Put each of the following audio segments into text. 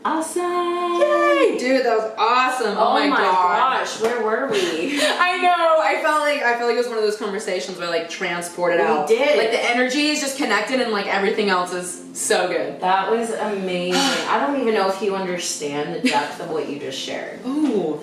Awesome. Yay, dude, that was awesome. Oh my gosh, where were we? I know. I felt like it was one of those conversations where like transported out. We did. Like the energy is just connected and like everything else is so good. That was amazing. I don't even know if you understand the depth of what you just shared. Ooh.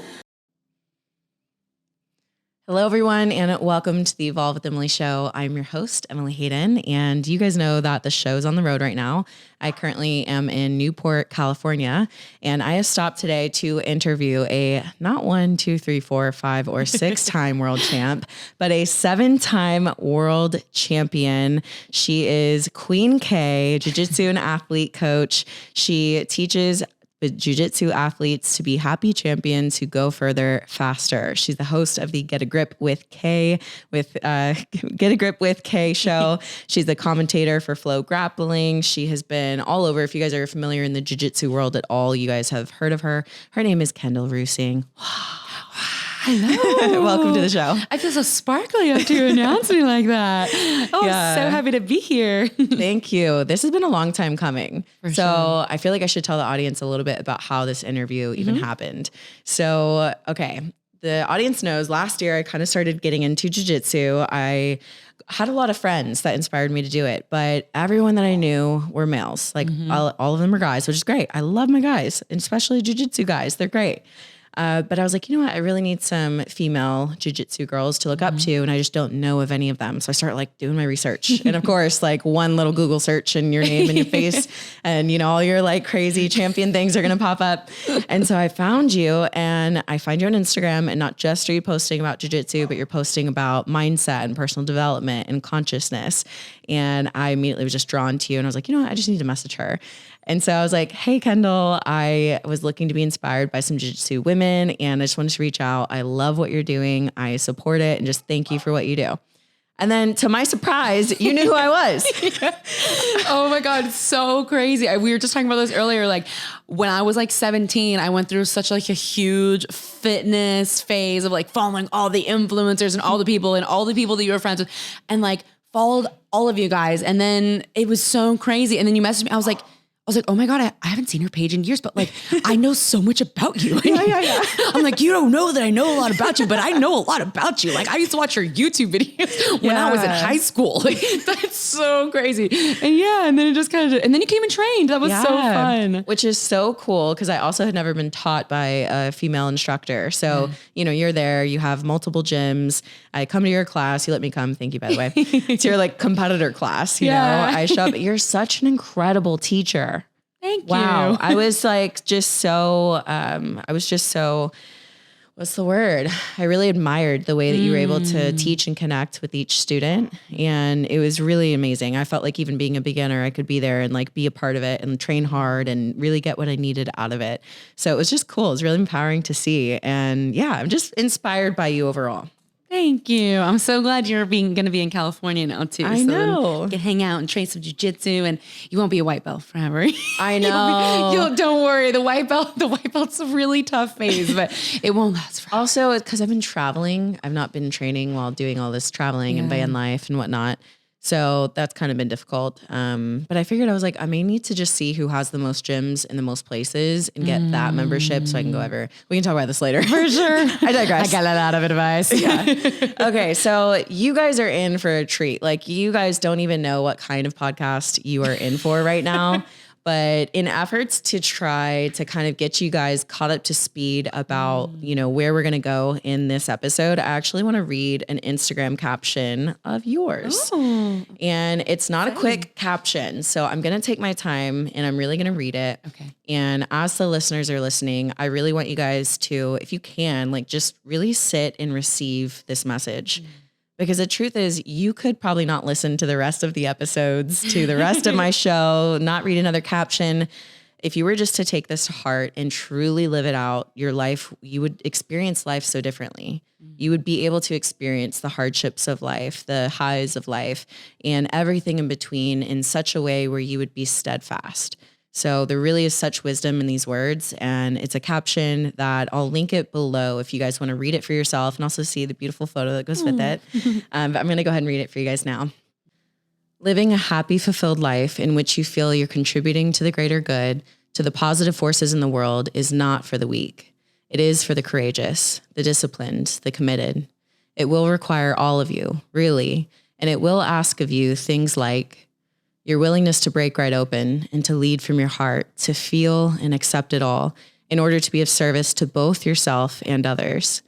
Hello, everyone, and welcome to the Evolve with Emily show. I'm your host, Emily Hayden, and you guys know that the show's on the road right now. I currently am in Newport, California, and I have stopped today to interview a not 1, 2, 3, 4, 5, or 6-time world champ, but a 7-time world champion. She is Queen K, jiu-jitsu and athlete coach. She teaches jiu-jitsu athletes to be happy champions who go further faster. She's the host of the Get a Grip with K show. She's the commentator for Flow Grappling. She has been all over. If you guys are familiar in the jiu-jitsu world at all, you guys have heard of her. Her name is Kendall Ruesing. Hello. Welcome to the show. I feel so sparkly after you announce me like that. Oh, yeah. I'm so happy to be here. Thank you. This has been a long time coming. For so sure. I feel like I should tell the audience a little bit about how this interview even happened. So, okay. The audience knows last year I kind of started getting into jiu-jitsu. I had a lot of friends that inspired me to do it, but everyone that I knew were males. Like all of them were guys, which is great. I love my guys, and especially jiu-jitsu guys. They're great. But I was like, you know what? I really need some female jiu-jitsu girls to look up to, and I just don't know of any of them. So I started like doing my research, and of course, like one little Google search and your name and your face, and you know all your like crazy champion things are gonna pop up. And so I found you, and I find you on Instagram, and not just are you posting about jiu-jitsu, but you're posting about mindset and personal development and consciousness. And I immediately was just drawn to you, and I was like, you know what? I just need to message her. And so I was like, hey, Kendall, I was looking to be inspired by some jiu-jitsu women, and I just wanted to reach out. I love what you're doing. I support it, and just thank you for what you do. And then to my surprise, you knew who I was. Oh my God, it's so crazy. We were just talking about this earlier. Like when I was like 17, I went through such like a huge fitness phase of like following all the influencers and all the people that you were friends with, and like followed all of you guys. And then it was so crazy. And then you messaged me. I was like, oh my God, I haven't seen her page in years, but like, I know so much about you. Yeah. I'm like, you don't know that I know a lot about you, but I know a lot about you. Like I used to watch your YouTube videos when I was in high school. Like that's so crazy. And then it just kind of, and then you came and trained. That was so fun. Which is so cool, because I also had never been taught by a female instructor. So, you know, you're there, you have multiple gyms. I come to your class. You let me come. Thank you, by the way. It's your like competitor class, you know, I show up. You're such an incredible teacher. Thank you. Wow. I was like, what's the word? I really admired the way that you were able to teach and connect with each student. And it was really amazing. I felt like even being a beginner, I could be there and like be a part of it and train hard and really get what I needed out of it. So it was just cool. It was really empowering to see. And yeah, I'm just inspired by you overall. Thank you. I'm so glad you're going to be in California now too. I know. You can hang out and train some jiu-jitsu, and you won't be a white belt forever. I know. Don't worry. The white belt's a really tough phase, but it won't last forever. Also, because I've been traveling, I've not been training while doing all this traveling and van life and whatnot. So that's kind of been difficult. But I figured I was like, I may need to just see who has the most gyms in the most places and get that membership so I can go ever. We can talk about this later. For sure. I digress. I got a lot of advice. Yeah. Okay. So you guys are in for a treat. Like you guys don't even know what kind of podcast you are in for right now. But in efforts to try to kind of get you guys caught up to speed about, you know, where we're going to go in this episode, I actually want to read an Instagram caption of yours. Oh. And it's not a quick caption. So I'm going to take my time and I'm really going to read it. Okay. And as the listeners are listening, I really want you guys to, if you can, like just really sit and receive this message. Because the truth is, you could probably not listen to the rest of the episodes, to the rest of my show, not read another caption. If you were just to take this to heart and truly live it out, your life, you would experience life so differently. You would be able to experience the hardships of life, the highs of life, and everything in between in such a way where you would be steadfast. So there really is such wisdom in these words, and it's a caption that I'll link it below if you guys want to read it for yourself and also see the beautiful photo that goes with it. But I'm going to go ahead and read it for you guys now. Living a happy, fulfilled life in which you feel you're contributing to the greater good to the positive forces in the world is not for the weak. It is for the courageous, the disciplined, the committed. It will require all of you, really, and it will ask of you things like your willingness to break right open and to lead from your heart, to feel and accept it all in order to be of service to both yourself and others.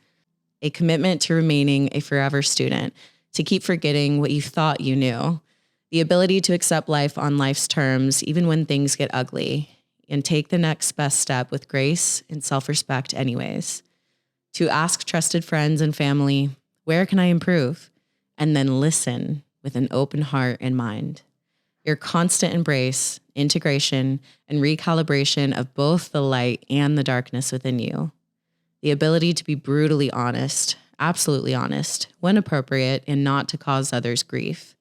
A commitment to remaining a forever student, to keep forgetting what you thought you knew, the ability to accept life on life's terms, even when things get ugly, and take the next best step with grace and self-respect anyways. To ask trusted friends and family, where can I improve? And then listen with an open heart and mind. Your constant embrace, integration, and recalibration of both the light and the darkness within you. The ability to be brutally honest, absolutely honest, when appropriate, and not to cause others grief.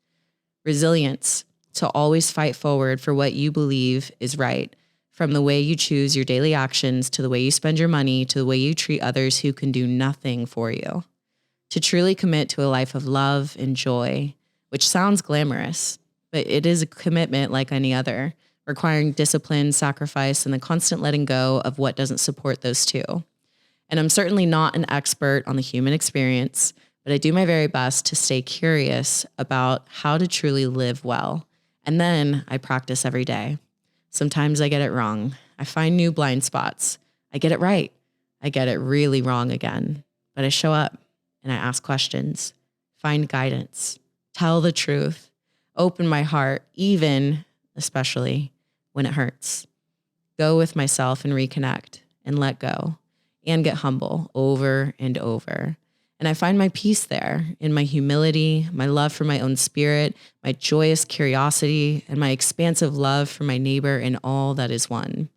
Resilience, to always fight forward for what you believe is right, from the way you choose your daily actions, to the way you spend your money, to the way you treat others who can do nothing for you. To truly commit to a life of love and joy, which sounds glamorous, but it is a commitment like any other, requiring discipline, sacrifice, and the constant letting go of what doesn't support those two. And I'm certainly not an expert on the human experience, but I do my very best to stay curious about how to truly live well. And then I practice every day. Sometimes I get it wrong. I find new blind spots. I get it right. I get it really wrong again. But I show up and I ask questions, find guidance, tell the truth, open my heart, even, especially when it hurts. Go with myself and reconnect and let go and get humble over and over. And I find my peace there in my humility, my love for my own spirit, my joyous curiosity, and my expansive love for my neighbor and all that is one.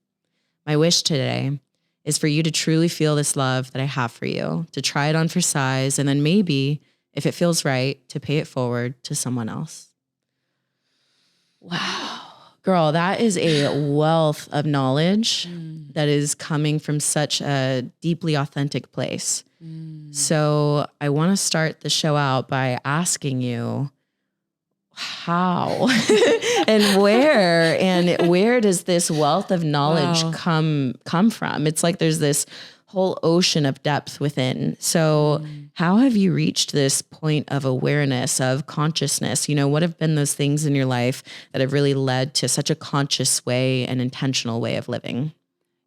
My wish today is for you to truly feel this love that I have for you, to try it on for size, and then maybe, if it feels right, to pay it forward to someone else. Wow. Girl, that is a wealth of knowledge that is coming from such a deeply authentic place. So I want to start the show out by asking you how and where does this wealth of knowledge come from? It's like there's this whole ocean of depth within. So how have you reached this point of awareness, of consciousness? You know, what have been those things in your life that have really led to such a conscious way and intentional way of living?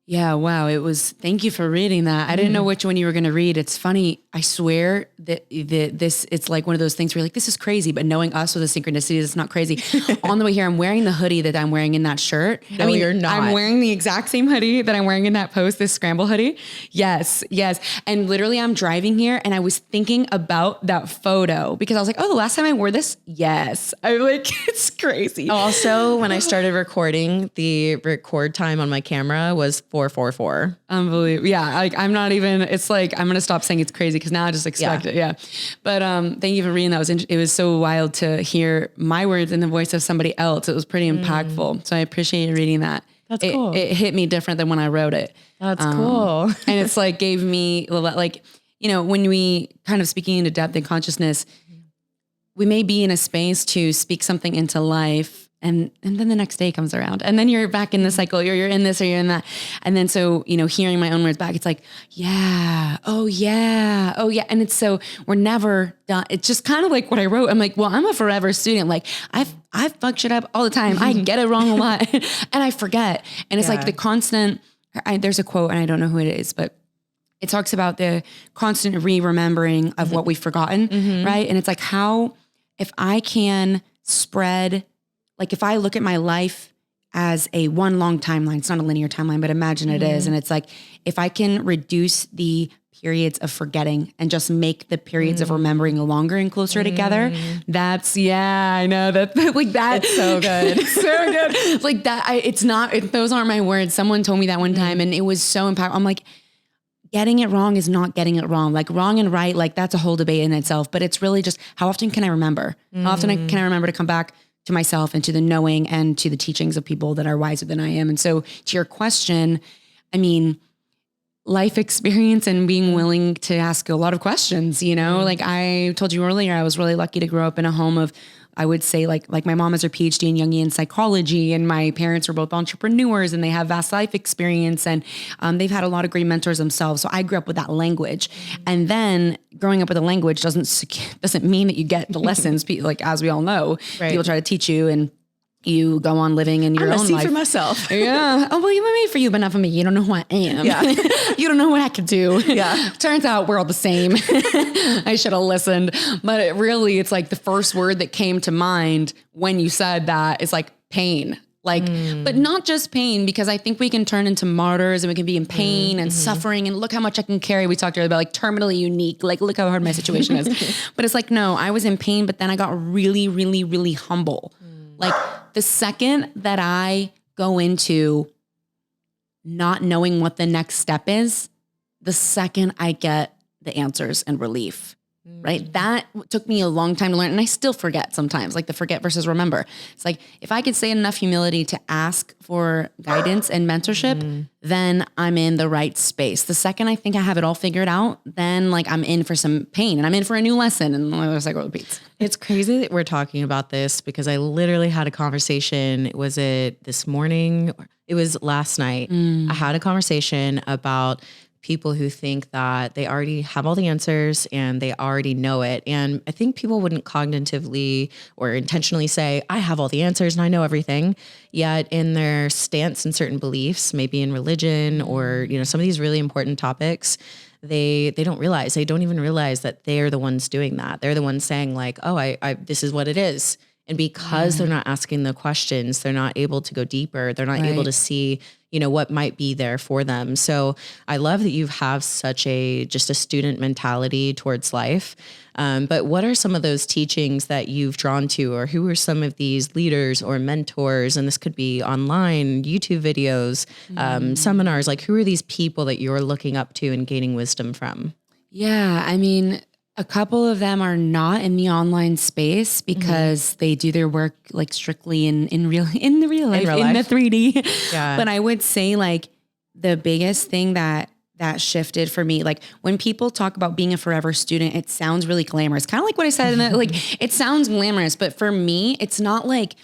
Yeah, wow. Thank you for reading that. I didn't know which one you were going to read. It's funny. I swear that it's like one of those things where you're like, this is crazy, but knowing us with the synchronicities, it's not crazy. On the way here, I'm wearing the hoodie that I'm wearing in that shirt. No, you're not. I'm wearing the exact same hoodie that I'm wearing in that post, this scramble hoodie. Yes. And literally I'm driving here and I was thinking about that photo because I was like, oh, the last time I wore this. Yes. I'm like, it's crazy. Also, when I started recording, the record time on my camera was 444. Unbelievable. Yeah. Like I'm not even, it's like, I'm going to stop saying it's crazy because now I just expect it. Yeah. But thank you for reading that. It was so wild to hear my words in the voice of somebody else. It was pretty impactful. So I appreciate you reading that. That's cool. It hit me different than when I wrote it. That's cool. And it's like gave me like, you know, when we kind of speaking into depth and consciousness, we may be in a space to speak something into life. And then the next day comes around and then you're back in the cycle, you're in this or you're in that. And then, so, you know, hearing my own words back, it's like, yeah. Oh yeah. And it's so we're never done. It's just kind of like what I wrote. I'm like, well, I'm a forever student. Like I fuck shit up all the time. I get it wrong a lot and I forget. And it's like the constant, there's a quote and I don't know who it is, but it talks about the constant remembering of what we've forgotten. Right. And it's like if I can spread, like if I look at my life as a one long timeline, it's not a linear timeline, but imagine it is. And it's like, if I can reduce the periods of forgetting and just make the periods of remembering longer and closer together, I know that like that. It's so good. It's so good. Like that. Those aren't my words. Someone told me that one time and it was so impactful. I'm like, getting it wrong is not getting it wrong. Like wrong and right, like that's a whole debate in itself, but it's really just how often can I remember? How often can I remember to come back to myself and to the knowing and to the teachings of people that are wiser than I am. And so to your question, I mean, life experience and being willing to ask a lot of questions, you know, like I told you earlier, I was really lucky to grow up in a home of I would say like my mom has her PhD in Jungian psychology, and my parents were both entrepreneurs and they have vast life experience, and they've had a lot of great mentors themselves. So I grew up with that language. And then growing up with a language doesn't mean that you get the lessons. Like, as we all know, people try to teach you, and you go on living in your own life. for myself. Yeah. Oh, well, you were made for you, but not for me. You don't know who I am. Yeah. You don't know what I can do. Yeah. Turns out we're all the same. I should have listened. But it's like the first word that came to mind when you said that is like pain. Like, but not just pain, because I think we can turn into martyrs and we can be in pain and suffering and look how much I can carry. We talked earlier about like terminally unique, like look how hard my situation is. But it's like, no, I was in pain, but then I got really, really, really humble. Like the second that I go into not knowing what the next step is, the second I get the answers and relief, right? That took me a long time to learn. And I still forget sometimes, like the forget versus remember. It's like, if I could say enough humility to ask for guidance and mentorship, then I'm in the right space. The second I think I have it all figured out, then like I'm in for some pain and I'm in for a new lesson, and the cycle repeats. It's crazy that we're talking about this, because I literally had a conversation. Was it this morning? It was last night. I had a conversation about people who think that they already have all the answers and they already know it. And I think people wouldn't cognitively or intentionally say, I have all the answers and I know everything. Yet in their stance and certain beliefs, maybe in religion or, some of these really important topics, they don't even realize that they're the ones doing that. They're the ones saying like, oh, I this is what it is. And because they're not asking the questions, they're not able to go deeper. They're not able to see, what might be there for them. So I love that you have such just a student mentality towards life. But what are some of those teachings that you've drawn to, or who are some of these leaders or mentors? And this could be online, YouTube videos, seminars. Like, who are these people that you're looking up to and gaining wisdom from? Yeah. I mean, a couple of them are not in the online space because they do their work like strictly in the real life, in the 3D. Yeah. But I would say like the biggest thing that shifted for me, like when people talk about being a forever student, it sounds really glamorous. Kind of like what I said in the, like, it sounds glamorous, but for me, it's not. Like,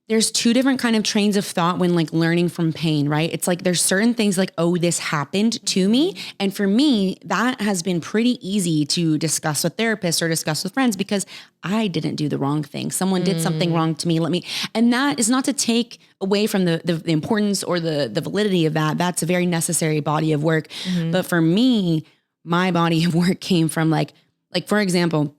there's two different kind of trains of thought when like learning from pain, right? It's like, there's certain things like, oh, this happened to me. And for me, that has been pretty easy to discuss with therapists or discuss with friends, because I didn't do the wrong thing. Someone did something wrong to me. And that is not to take away from the importance or the validity of that. That's a very necessary body of work. But for me, my body of work came from like, for example,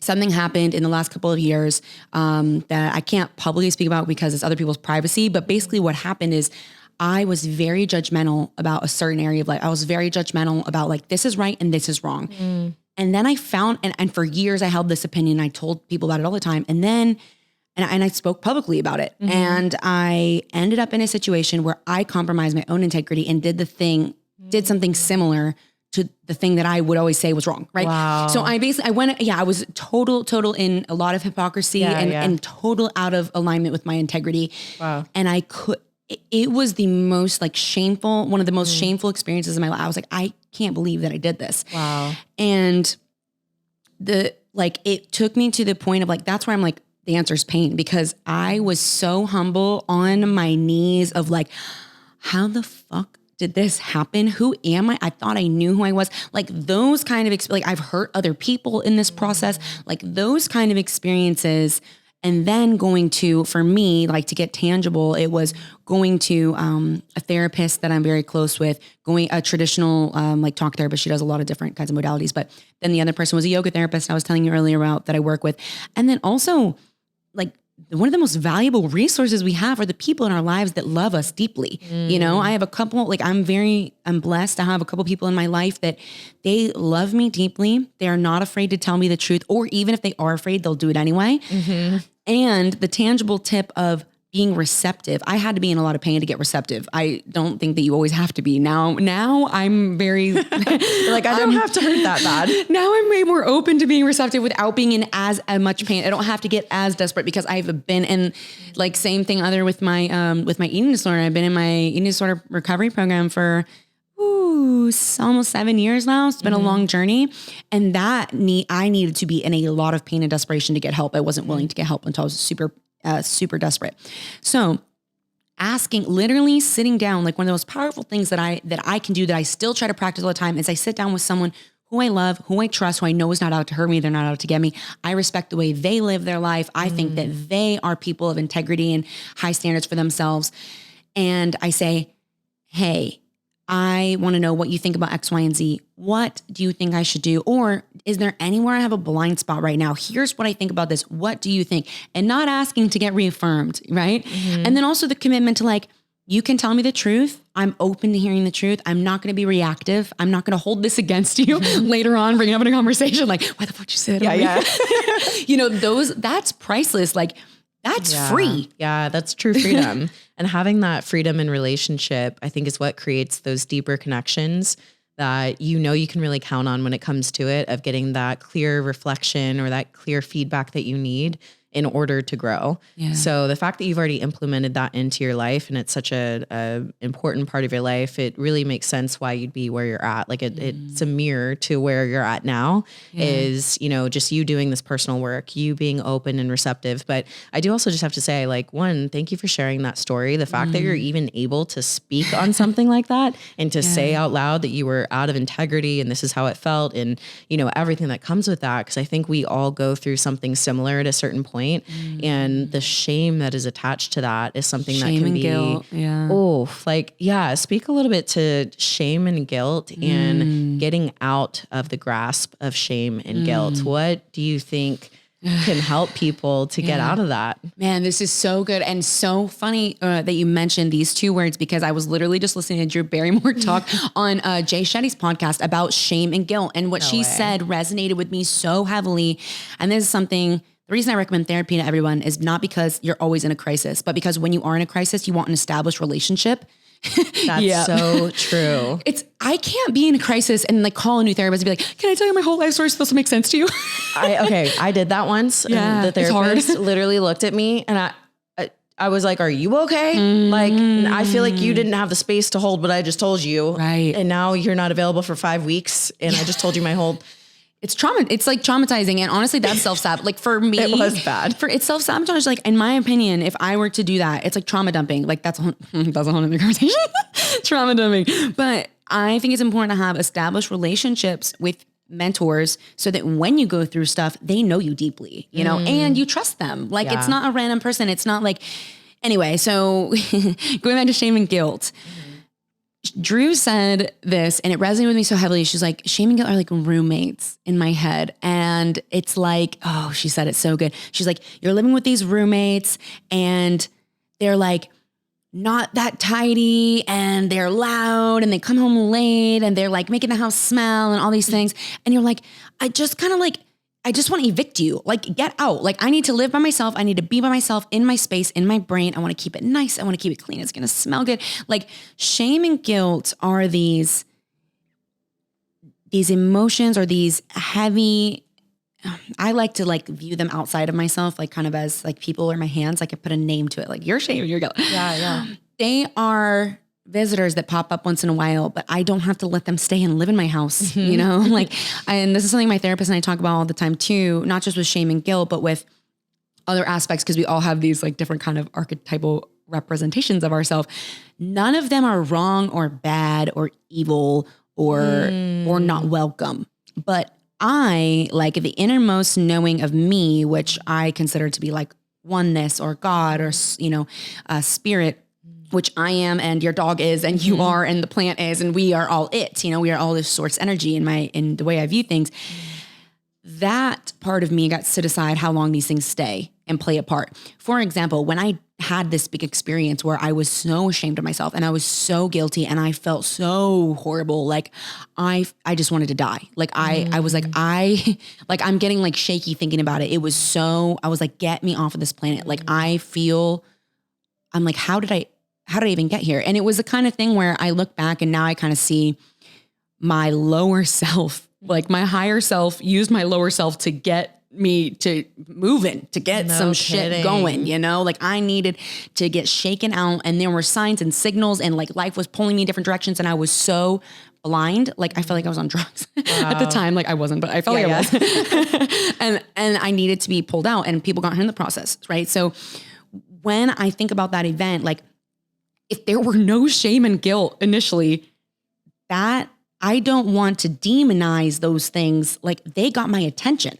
something happened in the last couple of years that I can't publicly speak about because it's other people's privacy. But basically what happened is I was very judgmental about a certain area of life. I was very judgmental about like, this is right and this is wrong. And then I found, and for years I held this opinion. I told people about it all the time. And then, and I spoke publicly about it. And I ended up in a situation where I compromised my own integrity and did something similar to the thing that I would always say was wrong. Right. Wow. So I was total in a lot of hypocrisy and total out of alignment with my integrity. Wow. And it was the most like shameful, one of the most shameful experiences in my life. I was like, I can't believe that I did this. Wow. And it took me to the point of like, that's where I'm like, the answer is pain, because I was so humble on my knees of like, how the fuck did this happen? Who am I? I thought I knew who I was. Like those kind of, like I've hurt other people in this process, like those kind of experiences. And then going to, for me, like to get tangible, it was going to a therapist that I'm very close with, a traditional like talk therapist. She does a lot of different kinds of modalities. But then the other person was a yoga therapist I was telling you earlier about that I work with. And then also like one of the most valuable resources we have are the people in our lives that love us deeply. I have a couple, like I'm blessed to have a couple people in my life that they love me deeply. They are not afraid to tell me the truth, or even if they are afraid, they'll do it anyway. And the tangible tip of being receptive. I had to be in a lot of pain to get receptive. I don't think that you always have to be. Now I'm very like, I don't have to hurt that bad. Now I'm way more open to being receptive without being in as much pain. I don't have to get as desperate, because I've been in like same thing other with my eating disorder. I've been in my eating disorder recovery program for almost 7 years now. It's been a long journey. And I needed to be in a lot of pain and desperation to get help. I wasn't willing to get help until I was super desperate. So literally sitting down, like one of the most powerful things that I can do that I still try to practice all the time is I sit down with someone who I love, who I trust, who I know is not out to hurt me. They're not out to get me. I respect the way they live their life. I think that they are people of integrity and high standards for themselves. And I say, hey, I want to know what you think about X, Y, and Z. What do you think I should do? Or is there anywhere I have a blind spot right now? Here's what I think about this. What do you think? And not asking to get reaffirmed, right? And then also the commitment to like, you can tell me the truth. I'm open to hearing the truth. I'm not going to be reactive. I'm not going to hold this against you later on, bring it up in a conversation. Like, why the fuck you say that? Yeah. That's priceless. Like, that's free. Yeah, that's true freedom. And having that freedom in relationship, I think is what creates those deeper connections that you can really count on when it comes to it, of getting that clear reflection or that clear feedback that you need in order to grow. Yeah. So the fact that you've already implemented that into your life and it's such a important part of your life, it really makes sense why you'd be where you're at. Like it's a mirror to where you're at now is, just you doing this personal work, you being open and receptive. But I do also just have to say, like, one, thank you for sharing that story. The fact that you're even able to speak on something like that and to say out loud that you were out of integrity and this is how it felt and, everything that comes with that. Cause I think we all go through something similar at a certain point. And the shame that is attached to that is something that can be guilt. Speak a little bit to shame and guilt and getting out of the grasp of shame and guilt. What do you think can help people to get out of that? Man, this is so good and so funny that you mentioned these two words, because I was literally just listening to Drew Barrymore talk on Jay Shetty's podcast about shame and guilt, and what she said resonated with me so heavily. And this is something. The reason I recommend therapy to everyone is not because you're always in a crisis, but because when you are in a crisis, you want an established relationship. That's so true. I can't be in a crisis and like call a new therapist and be like, can I tell you my whole life story is supposed to make sense to you? I did that once. Yeah, and the therapist literally looked at me and I was like, are you okay? Like, I feel like you didn't have the space to hold what I just told you. Right. And now you're not available for 5 weeks. And I just told you my whole... It's trauma. It's like traumatizing. And honestly, that's self-sabotage. Like for me, it was bad. It's self-sabotage. Like in my opinion, if I were to do that, it's like trauma dumping. Like that's a whole other conversation. Trauma dumping. But I think it's important to have established relationships with mentors so that when you go through stuff, they know you deeply, and you trust them. Like it's not a random person. It's not like, anyway, so going back to shame and guilt. Drew said this and it resonated with me so heavily. She's like, shame and guilt are like roommates in my head. And it's like, she said it so good. She's like, you're living with these roommates and they're like not that tidy and they're loud and they come home late and they're like making the house smell and all these things. And you're like, I just want to evict you. Like, get out. Like, I need to live by myself. I need to be by myself in my space, in my brain. I want to keep it nice. I want to keep it clean. It's going to smell good. Like, shame and guilt are these emotions or these heavy, I like to like view them outside of myself, like kind of as like people or my hands. I could put a name to it, like your shame and your guilt. Yeah. They are visitors that pop up once in a while, but I don't have to let them stay and live in my house, like, and this is something my therapist and I talk about all the time too, not just with shame and guilt, but with other aspects, because we all have these like different kind of archetypal representations of ourselves. None of them are wrong or bad or evil or not welcome. But I, like the innermost knowing of me, which I consider to be like oneness or God or, spirit, which I am and your dog is and you are and the plant is and we are all it, we are all this source energy in the way I view things. That part of me got to decide how long these things stay and play a part. For example, when I had this big experience where I was so ashamed of myself and I was so guilty and I felt so horrible. Like I just wanted to die. Like I was like, I'm getting like shaky thinking about it. It was so, I was like, get me off of this planet. Like I'm like, how did I even get here? And it was the kind of thing where I look back and now I kind of see my lower self, like my higher self used my lower self to get me to moving, to get some shit kidding. going, you know? Like I needed to get shaken out, and there were signs and signals, and like life was pulling me in different directions, and I was so blind. Like I felt like I was on drugs at the time. Like I wasn't, but I felt like I was. and I needed to be pulled out, and people got hurt in the process, right? So when I think about that event, like if there were no shame and guilt initially, that I don't want to demonize those things. Like they got my attention,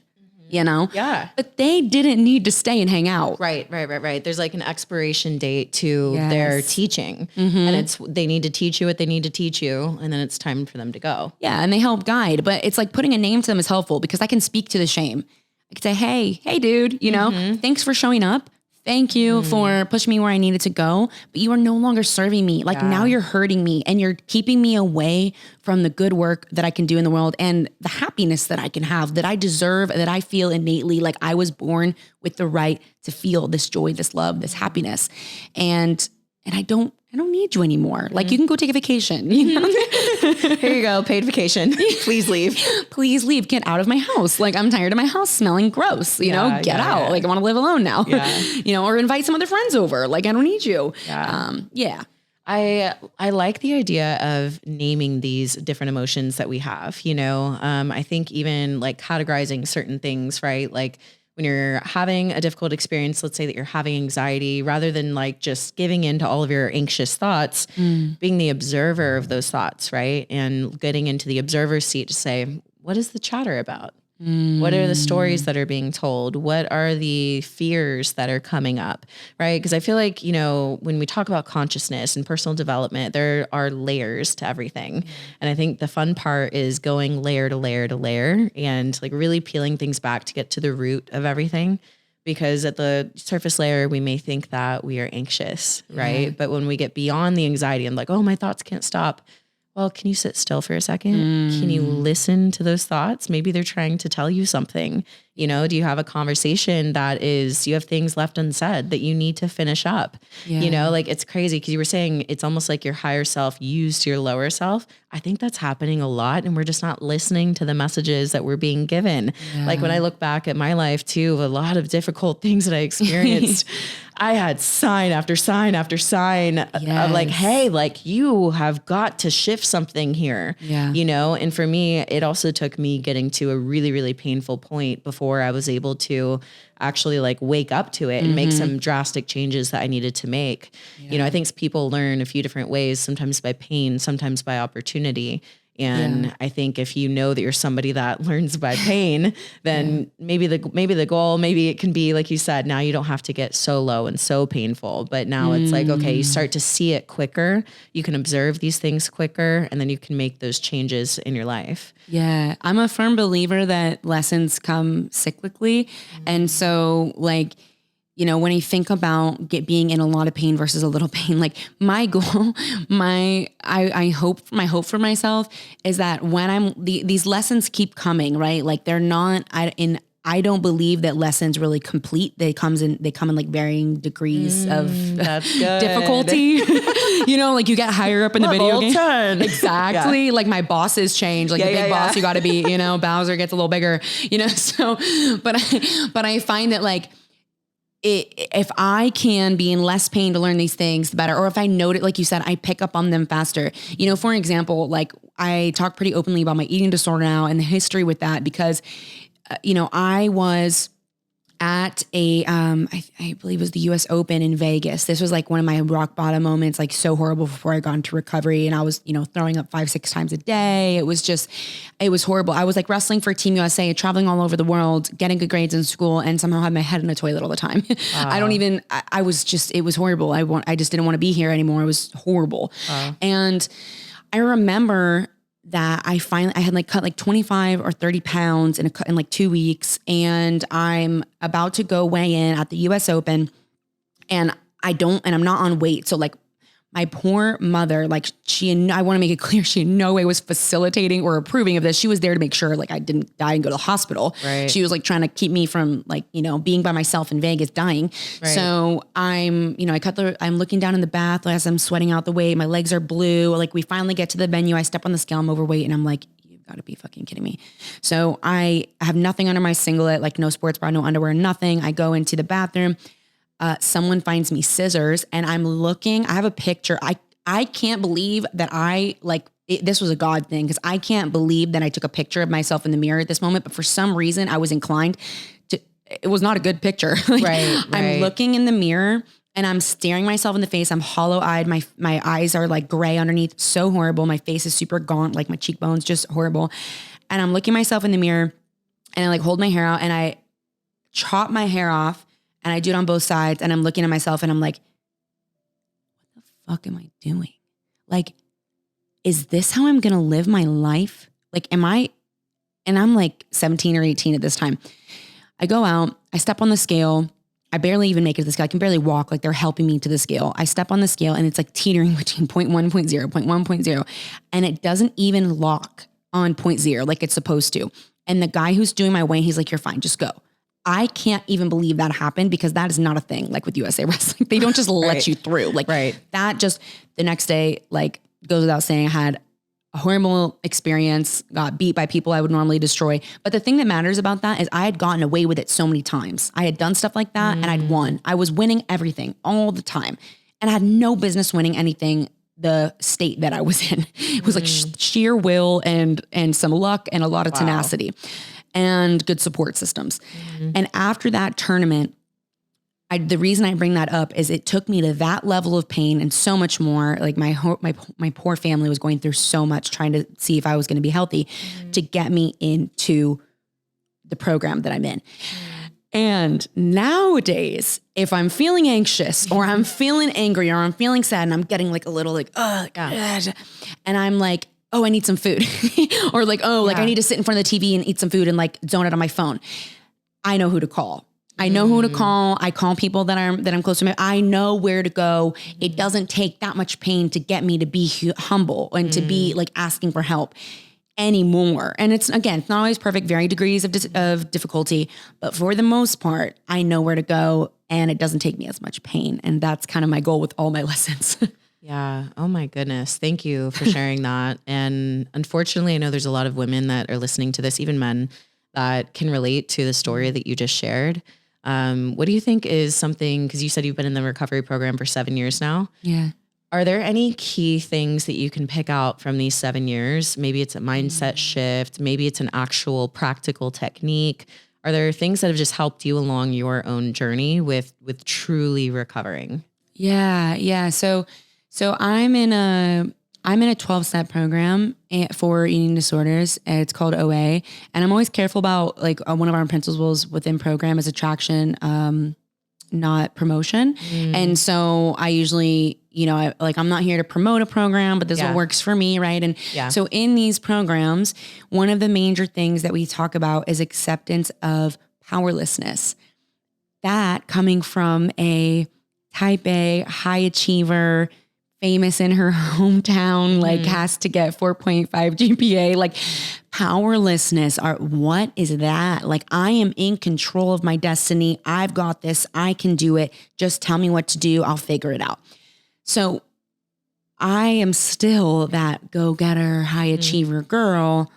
you know? Yeah. But they didn't need to stay and hang out. Right. There's like an expiration date to their teaching, and they need to teach you what they need to teach you, and then it's time for them to go. Yeah, and they help guide, but it's like putting a name to them is helpful because I can speak to the shame. I can say, hey, dude, you know, thanks for showing up. Thank you for pushing me where I needed to go, but you are no longer serving me. Like now you're hurting me, and you're keeping me away from the good work that I can do in the world and the happiness that I can have, that I deserve, that I feel innately. Like I was born with the right to feel this joy, this love, this happiness. And I don't need you anymore. Like you can go take a vacation, you know? Here you go, paid vacation. Please leave. Please leave. Get out of my house. Like I'm tired of my house smelling gross, you know, get out. Yeah. Like I want to live alone now, Yeah. you know, or invite some other friends over. Like I don't need you. Yeah. I like the idea of naming these different emotions that we have, you know. I think even like categorizing certain things, right? Like when you're having a difficult experience, let's say that you're having anxiety, rather than like just giving in to all of your anxious thoughts, being the observer of those thoughts, right? And getting into the observer seat to say, what is the chatter about? What are the stories that are being told? What are the fears that are coming up, right? Because I feel like, you know, when we talk about consciousness and personal development, there are layers to everything. And I think the fun part is going layer to layer to layer and like really peeling things back to get to the root of everything. Because at the surface layer, we may think that we are anxious, right? But when we get beyond the anxiety and like, oh, my thoughts can't stop. Well, can you sit still for a second? Can you listen to those thoughts? Maybe they're trying to tell you something. You know, do you have a conversation that is, you have things left unsaid that you need to finish up? You know, like it's crazy because you were saying it's almost like your higher self used your lower self. I think that's happening a lot, and we're just not listening to the messages that we're being given. Like when I look back at my life too, a lot of difficult things that I experienced, I had sign after sign after sign of like, hey, like you have got to shift something here, you know? And for me, it also took me getting to a really, really painful point before I was able to actually like wake up to it and make some drastic changes that I needed to make. You know, I think people learn a few different ways, sometimes by pain, sometimes by opportunity. And I think if you know that you're somebody that learns by pain, then maybe the goal, maybe it can be, like you said, now you don't have to get so low and so painful, but now it's like, okay, you start to see it quicker. You can observe these things quicker, and then you can make those changes in your life. Yeah. I'm a firm believer that lessons come cyclically. And so like, you know, when I think about being in a lot of pain versus a little pain, like my goal, my hope for myself is that when these lessons keep coming, right? Like they're not, I don't believe that lessons really complete. They come in like varying degrees of difficulty. You know, like you get higher up in the video game. 10. Exactly. Yeah. Like my bosses change. Like the big boss, you got to be, you know, Bowser gets a little bigger, you know? So, but I find that like, if I can be in less pain to learn these things, the better. Or if I note it, like you said, I pick up on them faster. You know, for example, like I talk pretty openly about my eating disorder now and the history with that because, you know, I was at a, I believe it was the US Open in Vegas. This was like one of my rock bottom moments, like so horrible before I got into recovery. And I was, you know, throwing up 5-6 times a day. It was horrible. I was like wrestling for Team USA, traveling all over the world, getting good grades in school, and somehow had my head in a toilet all the time. I was just, it was horrible. I just didn't want to be here anymore. It was horrible. And I remember that I had like cut like 25 or 30 pounds in like 2 weeks. And I'm about to go weigh in at the US Open and I'm not on weight. So like my poor mother, like I want to make it clear, she in no way was facilitating or approving of this. She was there to make sure like I didn't die and go to the hospital. Right. She was like trying to keep me from like, you know, being by myself in Vegas, dying. Right. So I'm looking down in the bath as I'm sweating out the weight. My legs are blue. Like we finally get to the venue. I step on the scale. I'm overweight and I'm like, gotta be fucking kidding me. So I have nothing under my singlet, like no sports bra, no underwear, nothing. I go into the bathroom. Someone finds me scissors and I'm looking, I have a picture. I can't believe that this was a God thing, because I can't believe that I took a picture of myself in the mirror at this moment. But for some reason, I was inclined to. It was not a good picture. Right. I'm looking in the mirror and I'm staring myself in the face. I'm hollow-eyed. My eyes are like gray underneath. So horrible. My face is super gaunt, like my cheekbones, just horrible. And I'm looking myself in the mirror and I like hold my hair out and I chop my hair off and I do it on both sides. And I'm looking at myself and I'm like, what the fuck am I doing? Like, is this how I'm going to live my life? Like, and I'm like 17 or 18 at this time. I go out, I step on the scale. I barely even make it to the scale. I can barely walk. Like, they're helping me to the scale. I step on the scale and it's like teetering between 0.1, 0.0, 0.1, 0.0. And it doesn't even lock on 0.0 like it's supposed to. And the guy who's doing my weight, he's like, you're fine, just go. I can't even believe that happened, because that is not a thing. Like with USA Wrestling, they don't just let you through. Like that just the next day, like, goes without saying, I had a horrible experience, got beat by people I would normally destroy. But the thing that matters about that is I had gotten away with it so many times. I had done stuff like that and I'd won. I was winning everything all the time. And I had no business winning anything the state that I was in. It was like sheer will and some luck and a lot of tenacity and good support systems. And after that tournament, the reason I bring that up is it took me to that level of pain and so much more. Like my poor family was going through so much trying to see if I was going to be healthy to get me into the program that I'm in. And nowadays, if I'm feeling anxious or I'm feeling angry or I'm feeling sad and I'm getting like a little like, and I'm like, oh, I need some food or like, I need to sit in front of the TV and eat some food and like zone out on my phone. I know who to call. I know who to call. I call people that I'm close to me. I know where to go. It doesn't take that much pain to get me to be humble and to be like asking for help anymore. And it's not always perfect, varying degrees of difficulty, but for the most part, I know where to go and it doesn't take me as much pain. And that's kind of my goal with all my lessons. Yeah. Oh my goodness. Thank you for sharing that. And unfortunately, I know there's a lot of women that are listening to this, even men, that can relate to the story that you just shared. What do you think is something, because you said you've been in the recovery program for 7 years now. Yeah. Are there any key things that you can pick out from these 7 years? Maybe it's a mindset shift. Maybe it's an actual practical technique. Are there things that have just helped you along your own journey with truly recovering? Yeah. So I'm in a 12-step program for eating disorders. It's called OA. And I'm always careful about like one of our principles within program is attraction, not promotion. And so I usually, I'm not here to promote a program, but this is what works for me. Right. And so in these programs, one of the major things that we talk about is acceptance of powerlessness. That coming from a type A, high achiever, famous in her hometown, like has to get 4.5 GPA, like powerlessness. What is that? Like, I am in control of my destiny. I've got this. I can do it. Just tell me what to do. I'll figure it out. So I am still that go-getter, high achiever girl,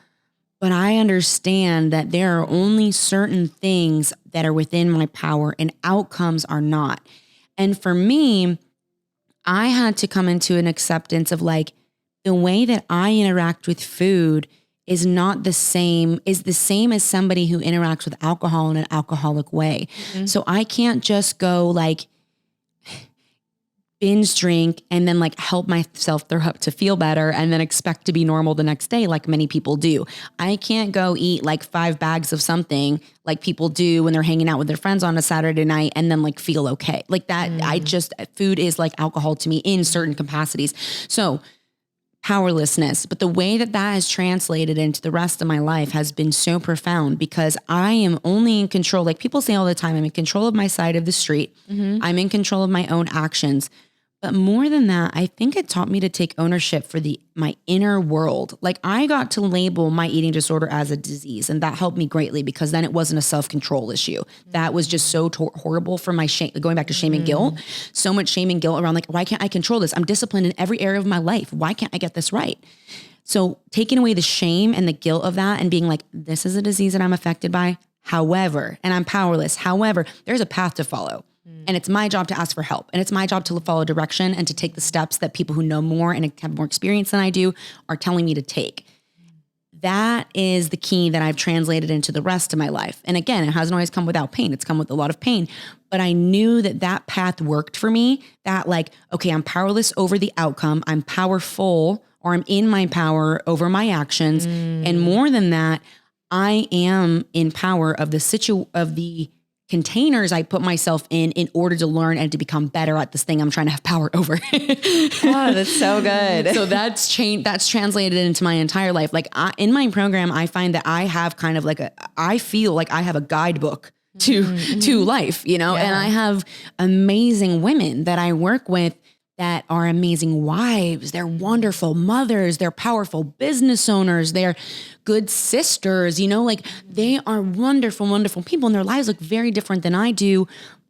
but I understand that there are only certain things that are within my power and outcomes are not. And for me, I had to come into an acceptance of like the way that I interact with food is the same as somebody who interacts with alcohol in an alcoholic way. So I can't just go like binge drink and then like help myself throw up to feel better and then expect to be normal the next day like many people do. I can't go eat like 5 bags of something like people do when they're hanging out with their friends on a Saturday night and then like feel okay. Like that, food is like alcohol to me in certain capacities. So powerlessness, but the way that has translated into the rest of my life has been so profound because I am only in control. Like people say all the time, I'm in control of my side of the street. I'm in control of my own actions. But more than that, I think it taught me to take ownership for my inner world. Like I got to label my eating disorder as a disease, and that helped me greatly because then it wasn't a self-control issue. That was just so horrible for my shame, going back to shame and guilt. So much shame and guilt around like, why can't I control this? I'm disciplined in every area of my life. Why can't I get this right? So taking away the shame and the guilt of that and being like, this is a disease that I'm affected by. However, and I'm powerless. However, there's a path to follow. And it's my job to ask for help. And it's my job to follow direction and to take the steps that people who know more and have more experience than I do are telling me to take. That is the key that I've translated into the rest of my life. And again, it hasn't always come without pain. It's come with a lot of pain. But I knew that that path worked for me, that like, okay, I'm powerless over the outcome. I'm powerful, or I'm in my power over my actions. And more than that, I am in power of the containers I put myself in order to learn and to become better at this thing I'm trying to have power over. Oh, that's so good. So that's translated into my entire life. Like in my program, I find that I have kind of like I feel like I have a guidebook to life, you know, and I have amazing women that I work with that are amazing wives. They're wonderful mothers. They're powerful business owners. They're good sisters, you know, like they are wonderful, wonderful people, and their lives look very different than I do.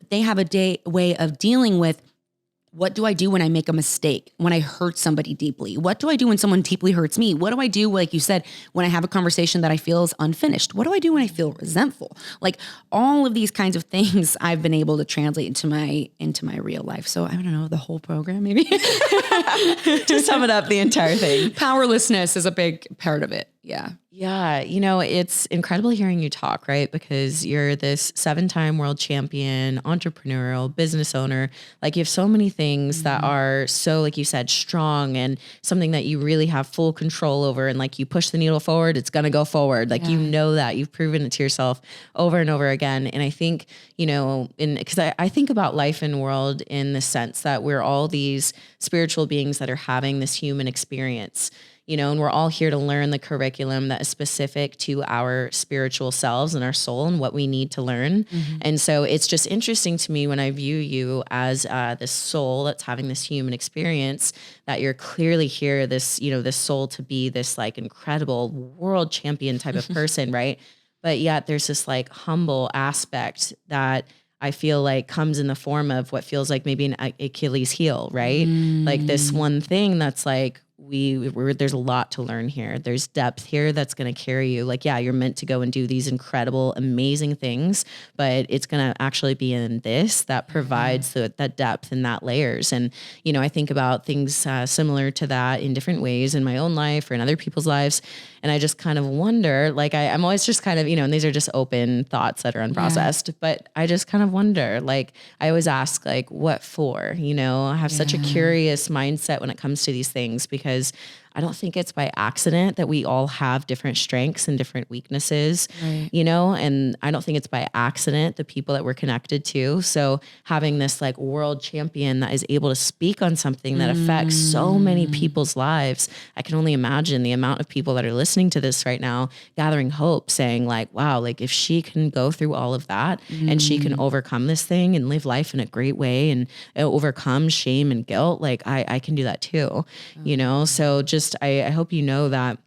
They have a way of dealing with, what do I do when I make a mistake, when I hurt somebody deeply? What do I do when someone deeply hurts me? What do I do, like you said, when I have a conversation that I feel is unfinished? What do I do when I feel resentful? Like all of these kinds of things I've been able to translate into my real life. So I don't know, the whole program maybe. To sum it up, the entire thing. Powerlessness is a big part of it. Yeah. Yeah. You know, it's incredible hearing you talk, right? Because you're this 7-time world champion, entrepreneurial, business owner. Like you have so many things that are so, like you said, strong and something that you really have full control over. And like you push the needle forward, it's going to go forward. Like, you know that you've proven it to yourself over and over again. And I think, you know, because I think about life and world in the sense that we're all these spiritual beings that are having this human experience. You know, and we're all here to learn the curriculum that is specific to our spiritual selves and our soul and what we need to learn. And so it's just interesting to me when I view you as this soul that's having this human experience, that you're clearly here, this, you know, this soul to be this like incredible world champion type of person, right? But yet there's this like humble aspect that I feel like comes in the form of what feels like maybe an Achilles heel, right? Like this one thing that's like, there's a lot to learn here. There's depth here that's going to carry you. Like, yeah, you're meant to go and do these incredible, amazing things, but it's going to actually be in this that provides that depth and that layers. And, you know, I think about things similar to that in different ways in my own life or in other people's lives. And I just kind of wonder, like, I'm always just kind of, you know, and these are just open thoughts that are unprocessed, but I just kind of wonder, like, I always ask, like, what for? You know, I have such a curious mindset when it comes to these things, because I don't think it's by accident that we all have different strengths and different weaknesses, you know, and I don't think it's by accident the people that we're connected to. So having this like world champion that is able to speak on something that affects so many people's lives, I can only imagine the amount of people that are listening to this right now, gathering hope, saying like, wow, like if she can go through all of that and she can overcome this thing and live life in a great way and overcome shame and guilt, like I can do that too, you know? So just, I hope you know that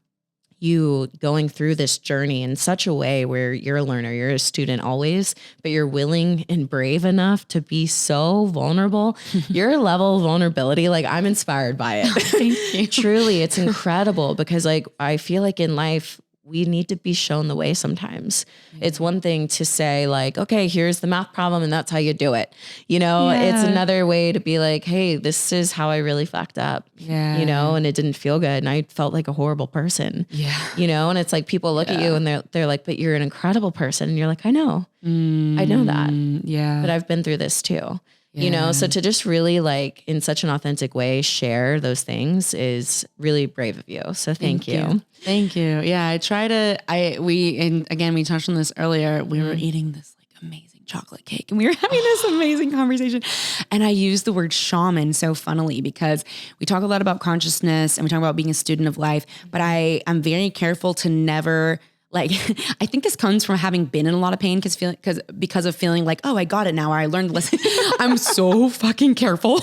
you going through this journey in such a way where you're a learner, you're a student always, but you're willing and brave enough to be so vulnerable. Your level of vulnerability, like I'm inspired by it. Thank you. Truly, it's incredible, because like, I feel like in life, we need to be shown the way sometimes. It's one thing to say like, okay, here's the math problem and that's how you do it. You know, it's another way to be like, hey, this is how I really fucked up, you know, and it didn't feel good. And I felt like a horrible person, you know, and it's like people look at you and they're like, but you're an incredible person. And you're like, I know that. But I've been through this too. You know, so to just really like in such an authentic way, share those things is really brave of you. So thank you. Thank you. Yeah. I try to, and again, we touched on this earlier. We were eating this like amazing chocolate cake and we were having this amazing conversation. And I used the word shaman so funnily because we talk a lot about consciousness and we talk about being a student of life, but I'm very careful to never like, I think this comes from having been in a lot of pain because of feeling like, oh, I got it now, or I learned the lesson. I'm so fucking careful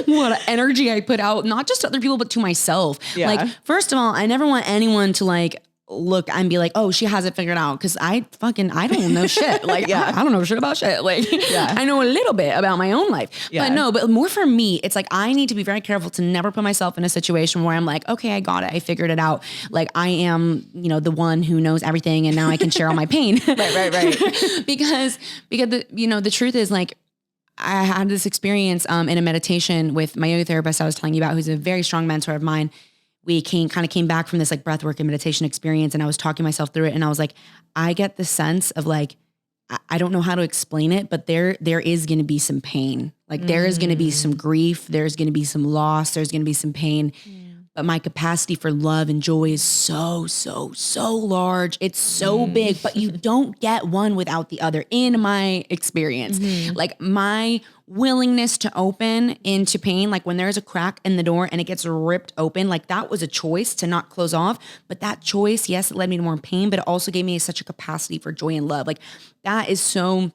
what energy I put out, not just to other people, but to myself. Like, first of all, I never want anyone to like look and be like, oh, she has it figured out. Cause I don't know shit. Like, I don't know shit about shit. Like I know a little bit about my own life, but more for me, it's like, I need to be very careful to never put myself in a situation where I'm like, okay, I got it. I figured it out. Like I am, the one who knows everything and now I can share all my pain. Right. because the truth is like, I had this experience in a meditation with my yoga therapist I was telling you about, who's a very strong mentor of mine. We came back from this like breathwork and meditation experience, and I was talking myself through it, and I was like, I get the sense of like, I don't know how to explain it, but there is going to be some pain. Like there is going to be some grief. There's going to be some loss. There's going to be some pain. But my capacity for love and joy is so, so, so large. It's so big, but you don't get one without the other in my experience. Like my willingness to open into pain, like when there's a crack in the door and it gets ripped open, like that was a choice to not close off. But that choice, yes, it led me to more pain, but it also gave me such a capacity for joy and love. Like that is so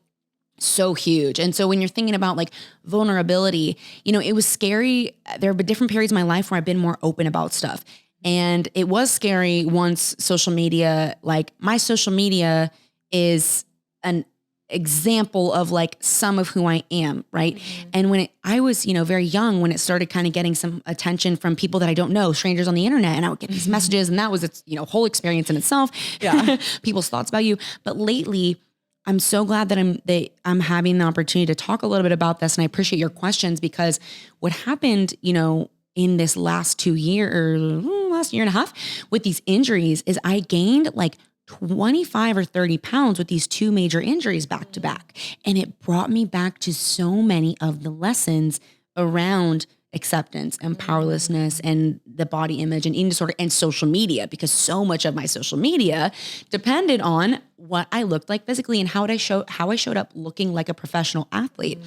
huge. And so when you're thinking about like vulnerability, it was scary. There have been different periods in my life where I've been more open about stuff. And it was scary once social media, like my social media is an example of like some of who I am. Right. And when I was, very young, when it started kind of getting some attention from people that I don't know, strangers on the internet, and I would get these messages, and that was its, whole experience in itself. Yeah. People's thoughts about you. But lately, I'm so glad that I'm having the opportunity to talk a little bit about this, and I appreciate your questions, because what happened, in this last year and a half with these injuries is I gained like 25 or 30 pounds with these two major injuries back to back. And it brought me back to so many of the lessons around acceptance and powerlessness and the body image and eating disorder and social media, because so much of my social media depended on what I looked like physically and how I showed up looking like a professional athlete.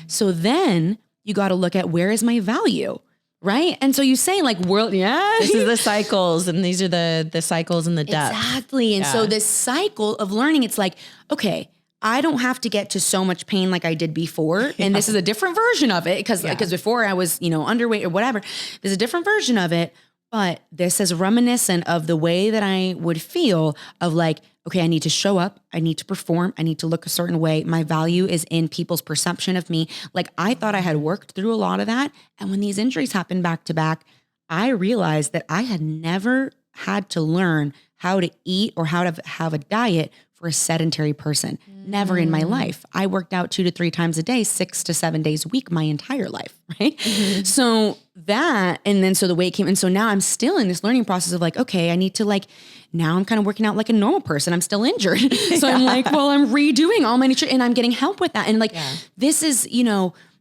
So then you got to look at, where is my value? Right. And so you say like this is the cycles, and these are the cycles and the depth. Exactly. And so this cycle of learning, it's like, okay, I don't have to get to so much pain like I did before. And this is a different version of it, because before I was, underweight or whatever. There's a different version of it, but this is reminiscent of the way that I would feel of like, okay, I need to show up. I need to perform. I need to look a certain way. My value is in people's perception of me. Like I thought I had worked through a lot of that. And when these injuries happened back to back, I realized that I had never had to learn how to eat or how to have a diet for a sedentary person. Never in my life. I worked out 2 to 3 times a day, 6 to 7 days a week, my entire life. Right. So that, and then so the weight came. And so now I'm still in this learning process of like, okay, I need to like, now I'm kind of working out like a normal person. I'm still injured. So I'm like, well, I'm redoing all my nutrition and I'm getting help with that. And like, this is,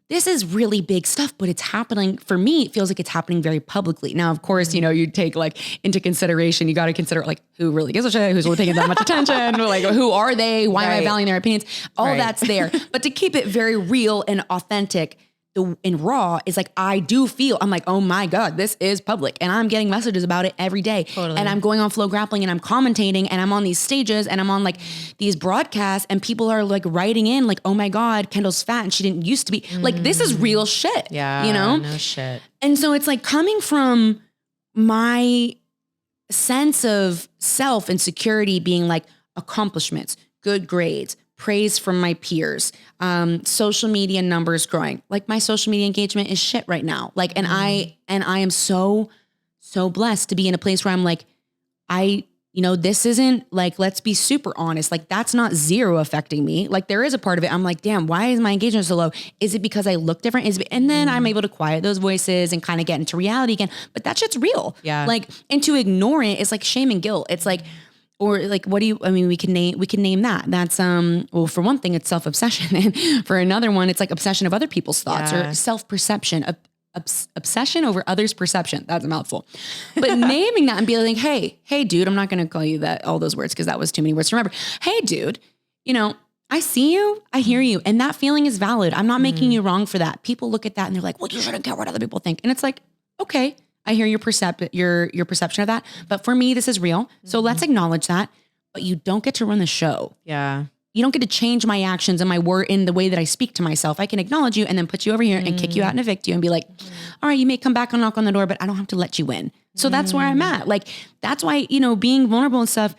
this is really big stuff, but it's happening for me. It feels like it's happening very publicly. Now, of course, you take like into consideration, you got to consider like who really gives a shit, who's really taking that much attention, like who are they? Why am I valuing their opinions? All that's there. But to keep it very real and authentic, and raw is like, I do feel, I'm like, oh my God, this is public. And I'm getting messages about it every day. Totally. And I'm going on Flow Grappling and I'm commentating and I'm on these stages and I'm on like these broadcasts and people are like writing in like, oh my God, Kendall's fat and she didn't used to be. Like, this is real shit. Yeah. No shit. And so it's like coming from my sense of self and security being like accomplishments, good grades, praise from my peers, social media numbers growing. Like my social media engagement is shit right now. Like, and I am so blessed to be in a place where I'm like, this isn't like, let's be super honest. Like that's not zero affecting me. Like there is a part of it. I'm like, damn, why is my engagement so low? Is it because I look different? And then I'm able to quiet those voices and kind of get into reality again. But that shit's real. Yeah. Like, and to ignore it is like shame and guilt. It's like, or like, we can name that. That's, well, for one thing, it's self-obsession. And for another one, it's like obsession of other people's thoughts or self-perception, obsession over others' perception. That's a mouthful. But naming that and being like, hey, dude, I'm not going to call you all those words because that was too many words to remember. Hey, dude, I see you, I hear you. And that feeling is valid. I'm not making you wrong for that. People look at that and they're like, well, you shouldn't care what other people think. And it's like, okay, I hear your perception of that. But for me, this is real. So let's acknowledge that. But you don't get to run the show. Yeah. You don't get to change my actions and my word in the way that I speak to myself. I can acknowledge you and then put you over here and kick you out and evict you and be like, all right, you may come back and knock on the door, but I don't have to let you in. So that's where I'm at. Like, that's why, being vulnerable and stuff,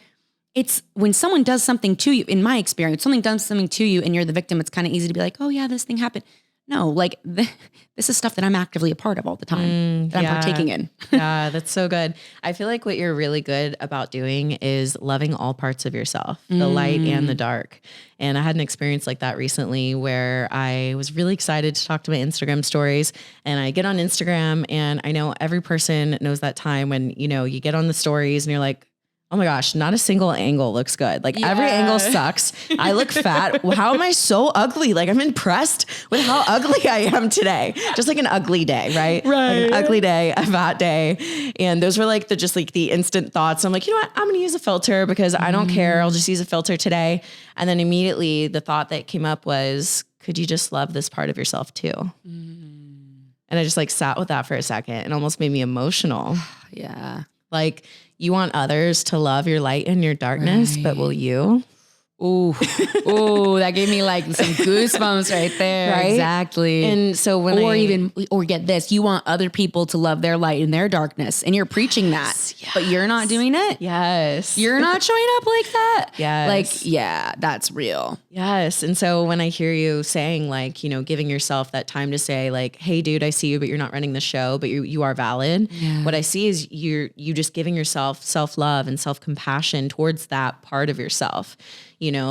it's when someone does something to you, in my experience, something does something to you and you're the victim, it's kind of easy to be like, oh yeah, this thing happened. No, like this is stuff that I'm actively a part of all the time that I'm partaking in. Yeah, that's so good. I feel like what you're really good about doing is loving all parts of yourself, the light and the dark. And I had an experience like that recently where I was really excited to talk to my Instagram stories, and I get on Instagram, and I know every person knows that time when, you get on the stories and you're like, oh my gosh, not a single angle looks good. Like every angle sucks. I look fat. How am I so ugly? Like I'm impressed with how ugly I am today. Just like an ugly day, right? Right. Like an ugly day, a fat day. And those were like the instant thoughts. I'm like, you know what? I'm going to use a filter because I don't care. I'll just use a filter today. And then immediately the thought that came up was, could you just love this part of yourself too? And I just like sat with that for a second and almost made me emotional. Yeah. Like, you want others to love your light and your darkness, but will you? Ooh, that gave me like some goosebumps right there. Right? Exactly. And so or get this, you want other people to love their light and their darkness, and you're preaching that, but you're not doing it. Yes. You're not showing up like that. Yes. Like, yeah, that's real. Yes. And so when I hear you saying like, giving yourself that time to say like, hey dude, I see you, but you're not running the show, but you are valid. Yeah. What I see is you just giving yourself self-love and self-compassion towards that part of yourself.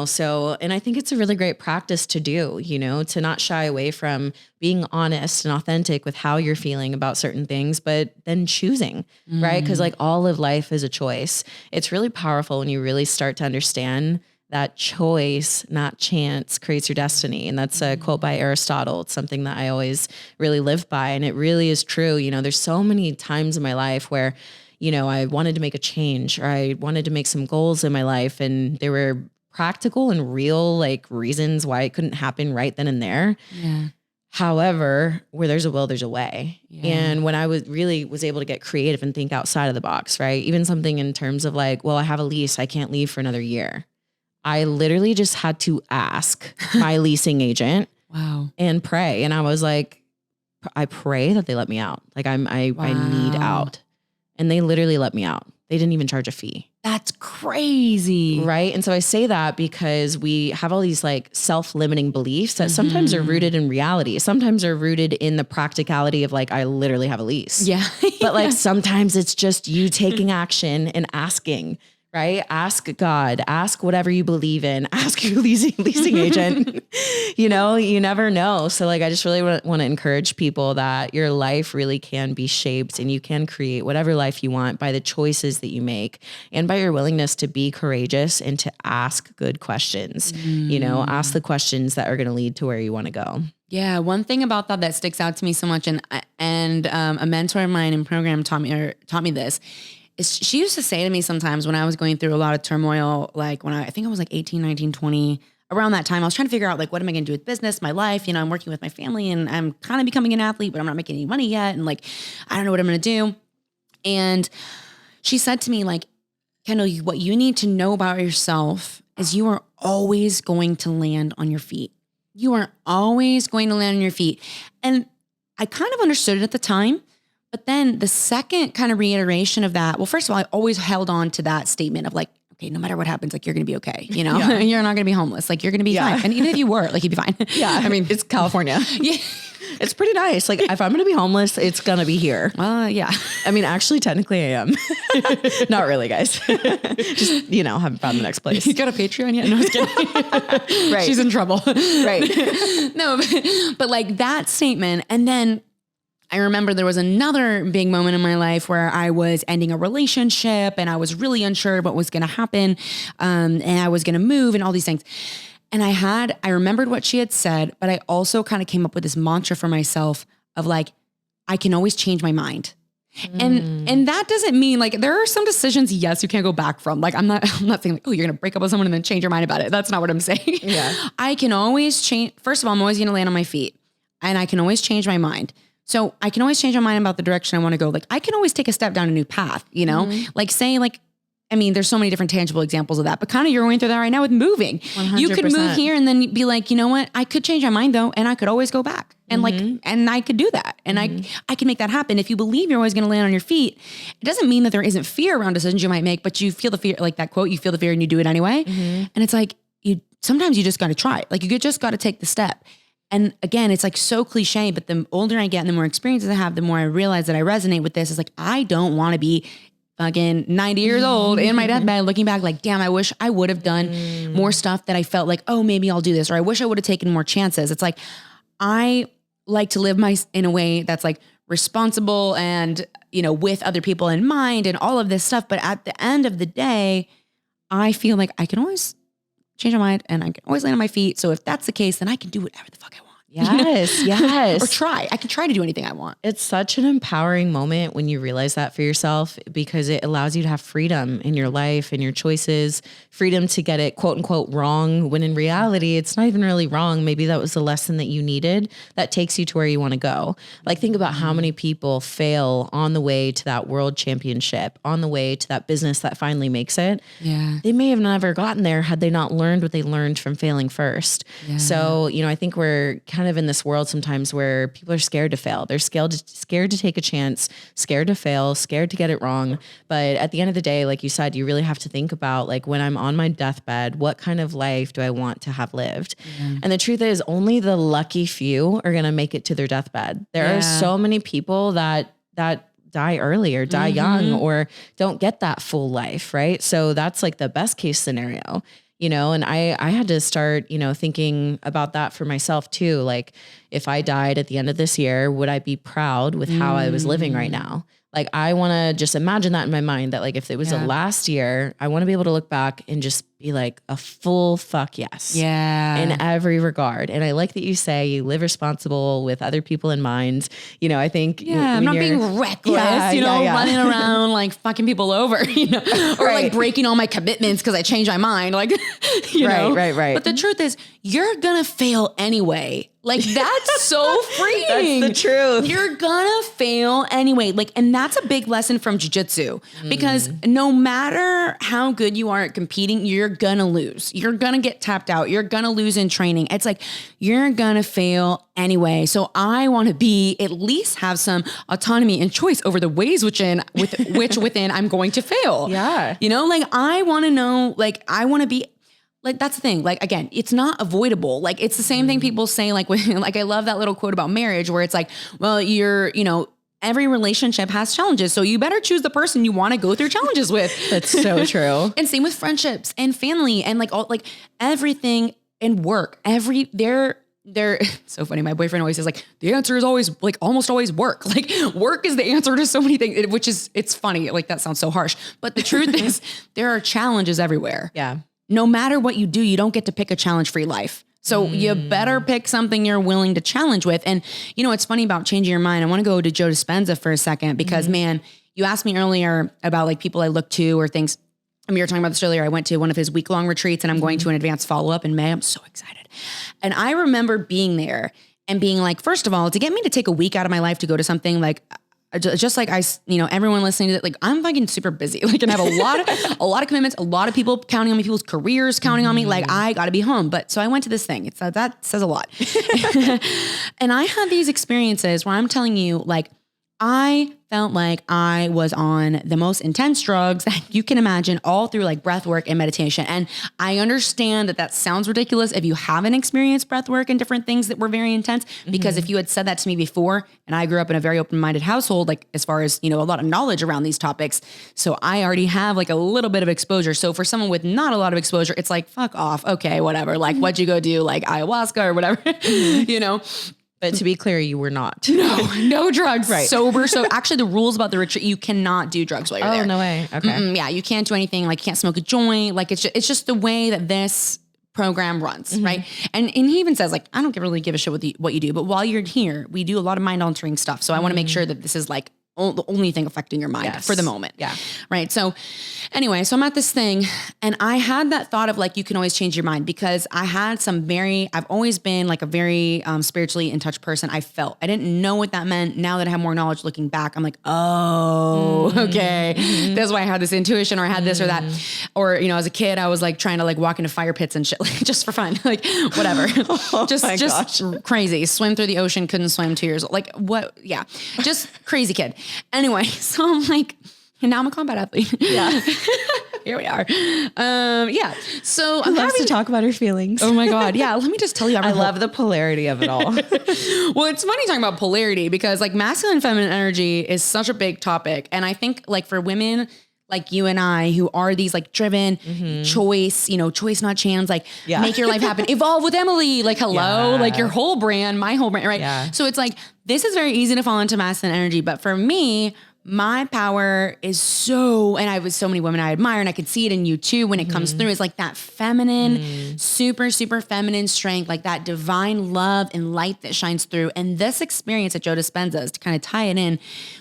So, and I think it's a really great practice to do, to not shy away from being honest and authentic with how you're feeling about certain things, but then choosing, right? Because like all of life is a choice. It's really powerful when you really start to understand that choice, not chance, creates your destiny. And that's a quote by Aristotle. It's something that I always really live by. And it really is true. There's so many times in my life where, I wanted to make a change, or I wanted to make some goals in my life, and there were practical and real like reasons why it couldn't happen right then and there. Yeah. However, where there's a will, there's a way. Yeah. And when I was able to get creative and think outside of the box, right? Even something in terms of like, well, I have a lease, I can't leave for another year. I literally just had to ask my leasing agent and pray. And I was like, I pray that they let me out. Like I need out. And they literally let me out. They didn't even charge a fee. That's crazy. Right. And so I say that because we have all these like self-limiting beliefs that sometimes are rooted in reality. Sometimes are rooted in the practicality of like, I literally have a lease. Yeah. But like sometimes it's just you taking action and asking, right? Ask God, ask whatever you believe in, ask your leasing agent. You never know. So like, I just really want to encourage people that your life really can be shaped, and you can create whatever life you want by the choices that you make and by your willingness to be courageous and to ask good questions. Ask the questions that are going to lead to where you want to go. Yeah. One thing about that sticks out to me so much, and a mentor of mine in program taught me this. She used to say to me sometimes when I was going through a lot of turmoil, like when I think I was like 18, 19, 20, around that time, I was trying to figure out like, what am I going to do with business, my life? I'm working with my family, and I'm kind of becoming an athlete, but I'm not making any money yet. And like, I don't know what I'm going to do. And she said to me like, Kendall, what you need to know about yourself is you are always going to land on your feet. You are always going to land on your feet. And I kind of understood it at the time. But then the second kind of reiteration of that, well, first of all, I always held on to that statement of like, okay, no matter what happens, like you're going to be okay. You're not going to be homeless. Like you're going to be fine. And even if you were, like you'd be fine. Yeah. I mean, it's California. Yeah. It's pretty nice. Like if I'm going to be homeless, it's going to be here. Yeah. I mean, actually, technically I am. Not really, guys. Just, haven't found the next place. You got a Patreon yet? No, I was kidding. Right. She's in trouble. Right. No, but like that statement. And then I remember there was another big moment in my life where I was ending a relationship and I was really unsure what was going to happen. And I was going to move and all these things. And I remembered what she had said, but I also kind of came up with this mantra for myself of like, I can always change my mind. And that doesn't mean like, there are some decisions, yes, you can't go back from. Like, I'm not saying like, oh, you're going to break up with someone and then change your mind about it. That's not what I'm saying. Yeah. I can always change. First of all, I'm always going to land on my feet, and I can always change my mind. So I can always change my mind about the direction I want to go. Like I can always take a step down a new path, like say like, I mean, there's so many different tangible examples of that, but kind of you're going through that right now with moving. 100%. You could move here and then be like, you know what? I could change my mind though. And I could always go back. And like, and I could do that. And I can make that happen. If you believe you're always going to land on your feet, it doesn't mean that there isn't fear around decisions you might make, but you feel the fear, like that quote, you feel the fear and you do it anyway. And it's like, sometimes you just got to try it. Like you just got to take the step. And again, it's like so cliche, but the older I get and the more experiences I have, the more I realize that I resonate with this. It's like, I don't want to be fucking 90 years old in my deathbed looking back like, damn, I wish I would have done more stuff that I felt like, oh, maybe I'll do this. Or I wish I would have taken more chances. It's like, I like to live in a way that's like responsible and, with other people in mind and all of this stuff. But at the end of the day, I feel like I can always change my mind and I can always land on my feet. So if that's the case, then I can do whatever the fuck I want. Yes, yes. Or try. I can try to do anything I want. It's such an empowering moment when you realize that for yourself, because it allows you to have freedom in your life and your choices, freedom to get it quote unquote wrong, when in reality, it's not even really wrong. Maybe that was the lesson that you needed that takes you to where you want to go. Like think about how many people fail on the way to that world championship, on the way to that business that finally makes it. Yeah. They may have never gotten there had they not learned what they learned from failing first. Yeah. So, I think we're kind of in this world sometimes where people are scared to fail. They're scared to take a chance, scared to fail, scared to get it wrong. But at the end of the day, like you said, you really have to think about like when I'm on my deathbed, what kind of life do I want to have lived? And the truth is only the lucky few are going to make it to their deathbed. There are so many people that die early or die young or don't get that full life. Right. So that's like the best case scenario. And I had to start, thinking about that for myself too. Like if I died at the end of this year, would I be proud with how I was living right now? Like I want to just imagine that in my mind that like, if it was the last year, I want to be able to look back and just be like a full fuck yes. Yeah. In every regard. And I like that you say you live responsible with other people in mind. I think I'm not being reckless, running around like fucking people over, or like breaking all my commitments because I changed my mind. Like, Right. But the truth is you're going to fail anyway. Like that's so freeing. That's the truth. You're gonna fail anyway. Like, and that's a big lesson from jiu-jitsu because no matter how good you are at competing, you're gonna lose. You're gonna get tapped out. You're gonna lose in training. It's like, you're gonna fail anyway. So I want to at least have some autonomy and choice over the ways within I'm going to fail. Yeah. Like I want to know, like, I want to be, like, that's the thing. Like, again, it's not avoidable. Like, it's the same thing people say, like, when, like, I love that little quote about marriage where it's like, well, every relationship has challenges. So you better choose the person you want to go through challenges with. That's so true. And same with friendships and family and like all, like everything and work. They're so funny. My boyfriend always says like, the answer is always like almost always work. Like work is the answer to so many things, which is, it's funny. Like that sounds so harsh, but the truth is there are challenges everywhere. Yeah. No matter what you do, you don't get to pick a challenge-free life. So you better pick something you're willing to challenge with. And it's funny about changing your mind. I want to go to Joe Dispenza for a second because man, you asked me earlier about like people I look to or things. I mean, you were talking about this earlier. I went to one of his week-long retreats and I'm going to an advanced follow-up in May. I'm so excited. And I remember being there and being like, first of all, to get me to take a week out of my life to go to something like, just like everyone listening to it, like I'm fucking super busy, like, and I have a lot of commitments, a lot of people counting on me, people's careers counting on me. Like I gotta be home. But so I went to this thing. That says a lot. And I had these experiences where I'm telling you, like, I felt like I was on the most intense drugs that you can imagine, all through like breath work and meditation. And I understand that sounds ridiculous if you haven't experienced breath work and different things that were very intense, because if you had said that to me before, and I grew up in a very open-minded household, like as far as, a lot of knowledge around these topics. So I already have like a little bit of exposure. So for someone with not a lot of exposure, it's like, fuck off. Okay, whatever. Like what'd you go do? Like ayahuasca or whatever, But to be clear, you were not. No drugs. Right. Sober. So actually the rules about the retreat, you cannot do drugs while you're there. Oh, no way. Okay. Yeah, you can't do anything. Like you can't smoke a joint. Like it's just the way that this program runs, right? And he even says like, I don't really give a shit what you do, but while you're here, we do a lot of mind altering stuff. So I want to make sure that this is like the only thing affecting your mind for the moment. Yeah. Right. So anyway, so I'm at this thing and I had that thought of like, you can always change your mind because I had I've always been like a very spiritually in touch person. I didn't know what that meant. Now that I have more knowledge looking back, I'm like, oh, okay. That's why I had this intuition or I had this or that. Or, you know, as a kid, I was like trying to like walk into fire pits and shit, like just for fun, like whatever, just crazy. Swim through the ocean, couldn't swim 2 years old. Like what? Yeah. Just crazy kid. Anyway, so I'm like, and now I'm a combat athlete. Yeah. Here we are. Yeah. So I love to talk about her feelings. Oh my God. Yeah. Let me just tell you. I love the polarity of it all. Well, it's funny talking about polarity because like masculine and feminine energy is such a big topic. And I think like for women like you and I who are these like driven choice, choice, not chance, like make your life happen, evolve with Emily, like hello, like your whole brand, my whole brand. Right. Yeah. So it's like, this is very easy to fall into masculine energy. But for me, my power is and I have so many women I admire and I could see it in you too when it comes through. It's like that feminine, super, super feminine strength, like that divine love and light that shines through. And this experience at Joe Dispenza's, to kind of tie it in,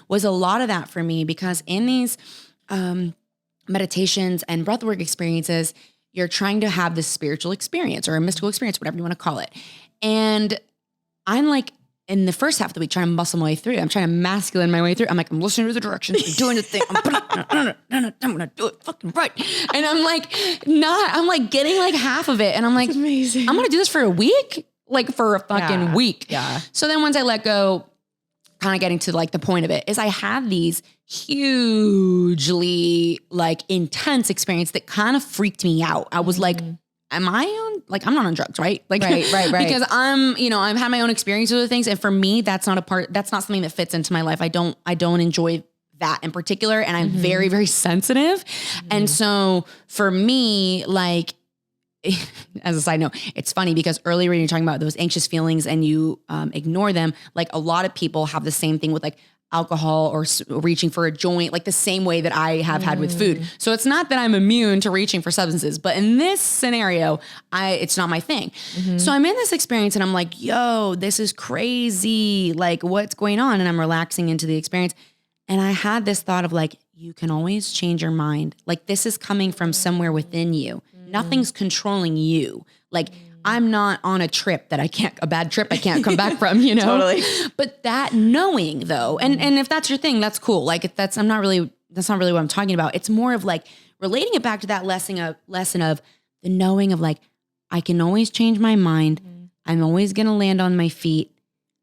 was a lot of that for me because in these meditations and breathwork experiences, you're trying to have this spiritual experience or a mystical experience, whatever you want to call it. And I'm like, in the first half of the week, trying to muscle my way through. I'm trying to masculine my way through. I'm like, I'm listening to the directions. I'm doing the thing. I'm going to do it fucking right. And I'm like getting like half of it. And I'm like, that's amazing. I'm going to do this for a week, like for a fucking week. Yeah. So then once I let go, kind of getting to like the point of it is I have these hugely like intense experience that kind of freaked me out. I was like, am I on, like, I'm not on drugs, right? Like, right. Because I've had my own experiences with things. And for me, that's not something that fits into my life. I don't enjoy that in particular. And I'm very, very sensitive. And so for me, like, as a side note, it's funny because earlier when you're talking about those anxious feelings and you ignore them, like a lot of people have the same thing with like alcohol or reaching for a joint, like the same way that I have had with food. So it's not that I'm immune to reaching for substances, but in this scenario, it's not my thing. So I'm in this experience and I'm like, yo, this is crazy. Like what's going on? And I'm relaxing into the experience. And I had this thought of like, you can always change your mind. Like this is coming from somewhere within you. Nothing's controlling you. Like I'm not on a bad trip I can't come back from, Totally. But that knowing though, and if that's your thing, that's cool. Like that's not really what I'm talking about. It's more of like relating it back to that lesson of the knowing of like, I can always change my mind. I'm always going to land on my feet.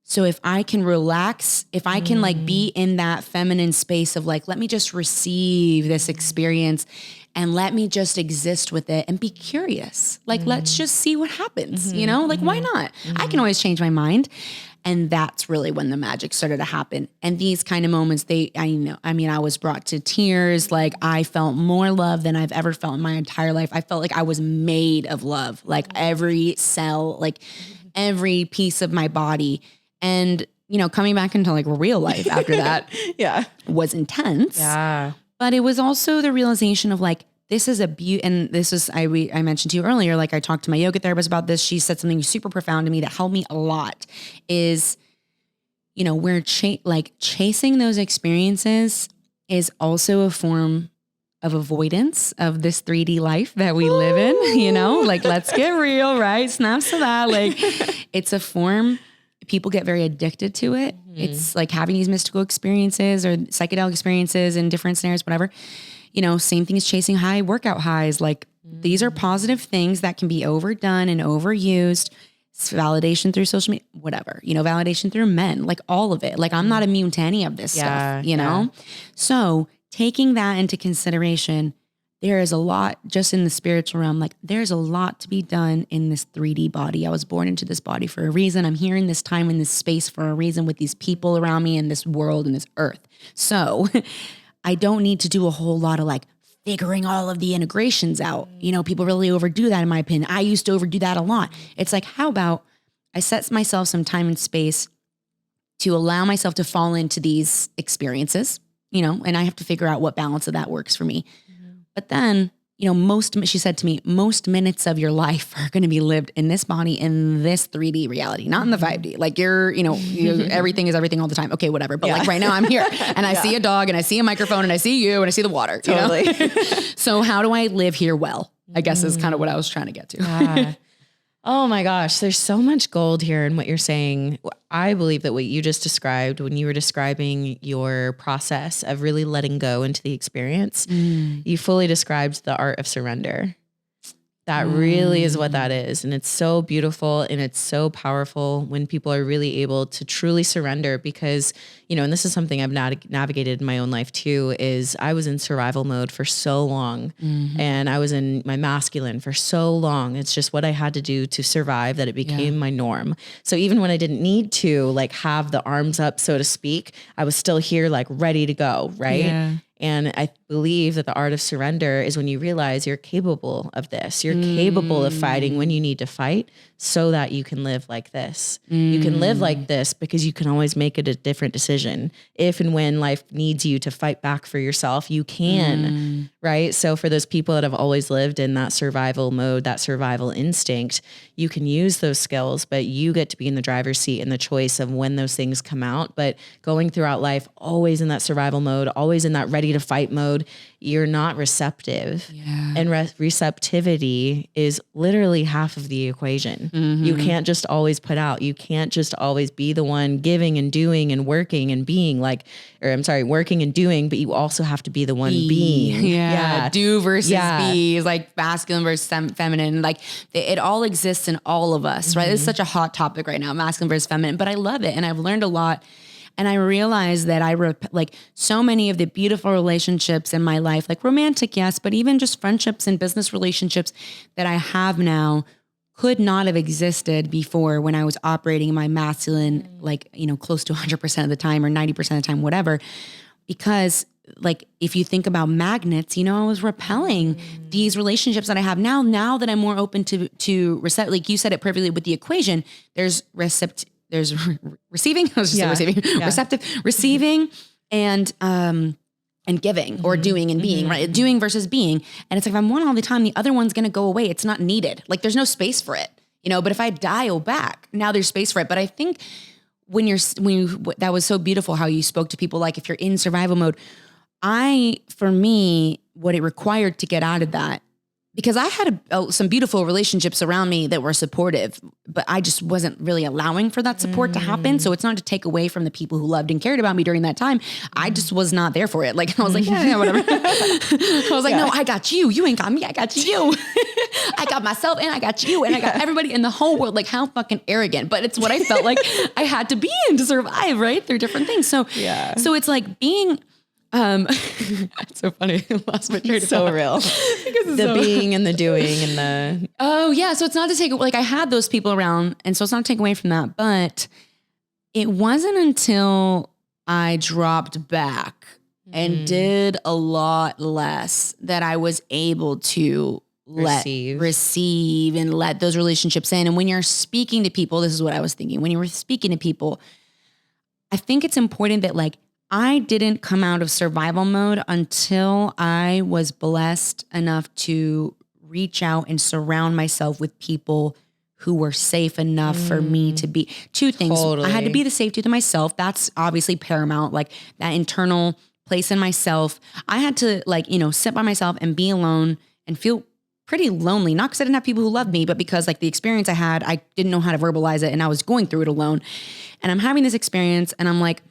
So if I can relax, if I can like be in that feminine space of like, let me just receive this experience and let me just exist with it and be curious. Like, let's just see what happens, like, why not? I can always change my mind. And that's really when the magic started to happen. And these kind of moments, I was brought to tears. Like I felt more love than I've ever felt in my entire life. I felt like I was made of love, like every cell, like every piece of my body. And, coming back into like real life after that was intense. Yeah. But it was also the realization of like, this is a beauty. And this is, I mentioned to you earlier, like I talked to my yoga therapist about this. She said something super profound to me that helped me a lot is, we're chasing those experiences is also a form of avoidance of this 3D life that we live in, like, let's get real, right? Snaps to that. Like it's a form. People get very addicted to it. It's like having these mystical experiences or psychedelic experiences in different scenarios, whatever. Same thing as chasing high workout highs. Like these are positive things that can be overdone and overused. It's validation through social media, whatever, validation through men, like all of it. Like I'm not immune to any of this stuff, know? So taking that into consideration, there is a lot just in the spiritual realm. Like there's a lot to be done in this 3D body. I was born into this body for a reason. I'm here in this time, in this space for a reason with these people around me in this world and this earth. So I don't need to do a whole lot of like figuring all of the integrations out. People really overdo that in my opinion. I used to overdo that a lot. It's like, how about I set myself some time and space to allow myself to fall into these experiences, and I have to figure out what balance of that works for me. But then she said to me, most minutes of your life are going to be lived in this body, in this 3D reality, not in the 5D. Like everything is everything all the time. Okay, whatever. But like right now I'm here and I see a dog and I see a microphone and I see you and I see the water. Totally. So how do I live here well? I guess is kind of what I was trying to get to. Oh my gosh, there's so much gold here in what you're saying. I believe that what you just described when you were describing your process of really letting go into the experience, you fully described the art of surrender. That really is what that is. And it's so beautiful and it's so powerful when people are really able to truly surrender because, and this is something I've navigated in my own life too, is I was in survival mode for so long and I was in my masculine for so long. It's just what I had to do to survive that it became my norm. So even when I didn't need to like have the arms up, so to speak, I was still here like ready to go. Right. Yeah. And I believe that the art of surrender is when you realize you're capable of this. You're capable of fighting when you need to fight so that you can live like this. You can live like this because you can always make it a different decision. If and when life needs you to fight back for yourself, you can, right? So for those people that have always lived in that survival mode, that survival instinct, you can use those skills, but you get to be in the driver's seat and the choice of when those things come out. But going throughout life, always in that survival mode, always in that ready to fight mode, you're not receptive. Yeah. And receptivity is literally half of the equation. You can't just always put out. You can't just always be the one giving and doing and working and being working and doing, but you also have to be the one being. Yeah. Do versus be is like masculine versus feminine. Like it all exists in all of us, right? It's such a hot topic right now, masculine versus feminine, but I love it. And I've learned a lot. And I realized that like so many of the beautiful relationships in my life, like romantic, yes, but even just friendships and business relationships that I have now could not have existed before when I was operating my masculine, like, close to 100% of the time or 90% of the time, whatever. Because like, if you think about magnets, I was repelling these relationships that I have now that I'm more open to receive, like you said it perfectly with the equation, there's receiving, receptive, receiving and giving or doing and being, right? Doing versus being. And it's like, if I'm one all the time, the other one's going to go away. It's not needed. Like there's no space for it, but if I dial back, now there's space for it. But I think that was so beautiful how you spoke to people, like if you're in survival mode, for me, what it required to get out of that, because I had some beautiful relationships around me that were supportive, but I just wasn't really allowing for that support to happen. So it's not to take away from the people who loved and cared about me during that time. I just was not there for it. Like I was like, yeah, whatever. I was like, no, I got you. You ain't got me. I got you. I got myself and I got you and I got everybody in the whole world. Like how fucking arrogant, but it's what I felt like I had to be in to survive, right? They're different things. So it's like being... it's so funny. I lost my train of thought. So real. The being and the doing and the... Oh yeah. So it's not to take, like I had those people around and so it's not to take away from that, but it wasn't until I dropped back and did a lot less that I was able to receive and let those relationships in. And when you're speaking to people, this is what I was thinking. When you were speaking to people, I think it's important that like, I didn't come out of survival mode until I was blessed enough to reach out and surround myself with people who were safe enough for me to be. Two things. Totally. I had to be the safety to myself. That's obviously paramount, like that internal place in myself. I had to like, sit by myself and be alone and feel pretty lonely, not because I didn't have people who loved me, but because like the experience I had, I didn't know how to verbalize it and I was going through it alone. And I'm having this experience and I'm like,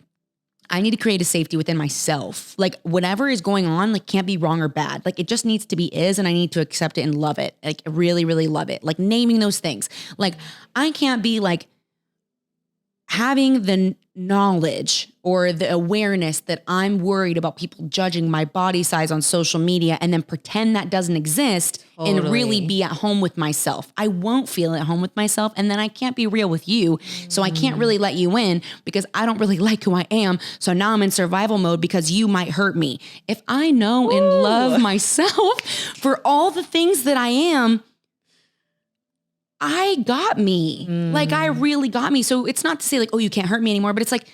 I need to create a safety within myself. Like whatever is going on, like can't be wrong or bad. Like it just needs to be and I need to accept it and love it. Like really, really love it. Like naming those things. Like I can't be like having the knowledge or the awareness that I'm worried about people judging my body size on social media and then pretend that doesn't exist and really be at home with myself. I won't feel at home with myself and then I can't be real with you. So I can't really let you in because I don't really like who I am. So now I'm in survival mode because you might hurt me. If I know and love myself for all the things that I am, I got me. Like I really got me. So it's not to say like, oh, you can't hurt me anymore, but it's like,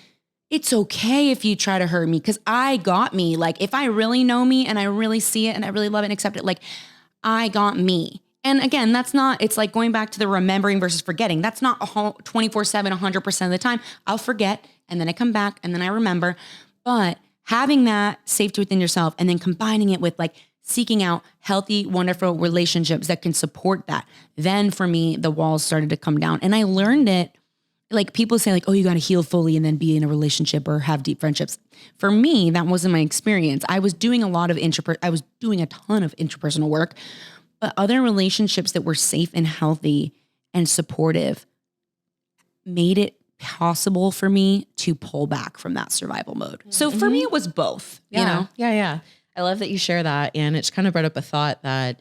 it's okay if you try to hurt me because I got me. Like if I really know me and I really see it and I really love it and accept it, like I got me. And again, that's not, it's like going back to the remembering versus forgetting. That's not 24/7, 100% of the time. I'll forget and then I come back and then I remember. But having that safety within yourself and then combining it with like seeking out healthy, wonderful relationships that can support that. Then for me, the walls started to come down. And I learned it. Like people say like, oh, you got to heal fully and then be in a relationship or have deep friendships. For me, that wasn't my experience. I was doing I was doing a ton of interpersonal work, but other relationships that were safe and healthy and supportive made it possible for me to pull back from that survival mode. So for me, it was both, you know? Yeah. I love that you share that. And it's kind of brought up a thought that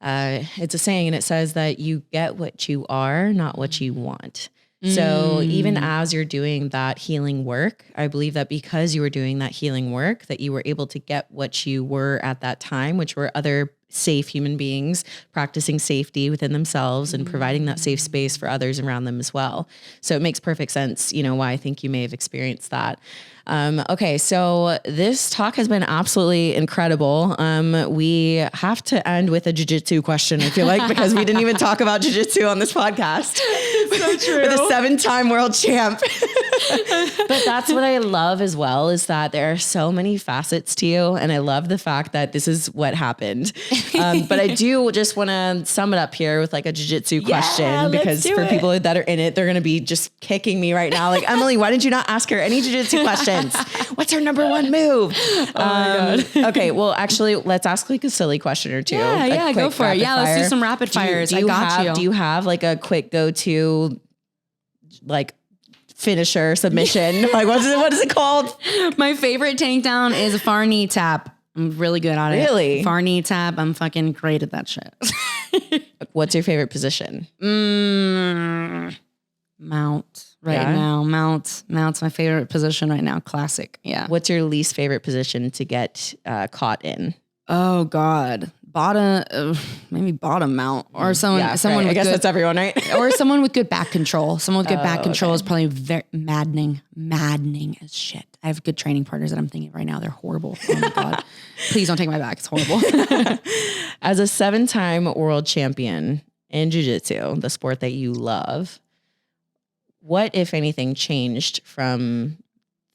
it's a saying, and it says that you get what you are, not what you want. So even as you're doing that healing work, I believe that because you were doing that healing work, that you were able to get what you were at that time, which were other safe human beings practicing safety within themselves and providing that safe space for others around them as well. So it makes perfect sense, why I think you may have experienced that. Okay, so this talk has been absolutely incredible. We have to end with a jiu-jitsu question, I feel like, because we didn't even talk about jiu-jitsu on this podcast. So true. With a 7-time world champ. But that's what I love as well, is that there are so many facets to you. And I love the fact that this is what happened. But I do just want to sum it up here with like a jiu-jitsu question, because for people that are in it, they're going to be just kicking me right now. Like, Emily, why did you not ask her any jiu-jitsu questions? What's her number one move? Oh my God. Okay. Well, actually, let's ask like a silly question or two. Yeah, go for it. Yeah, let's do some rapid fires. Do you have like a quick go-to like finisher submission? Like what is it called? My favorite takedown is a far knee tap. I'm really good at it. Really? Far knee tap. I'm fucking great at that shit. What's your favorite position? Mount now. Mounts my favorite position right now. Classic. Yeah. What's your least favorite position to get caught in? Oh God. Maybe bottom mount or someone. Right. With I guess good, that's everyone, right? or someone with good back control. Someone with good back control is probably very maddening as shit. I have good training partners that I'm thinking right now. They're horrible. Oh my God. Please don't take my back. It's horrible. As a 7-time world champion in jiu-jitsu, the sport that you love, what, if anything, changed from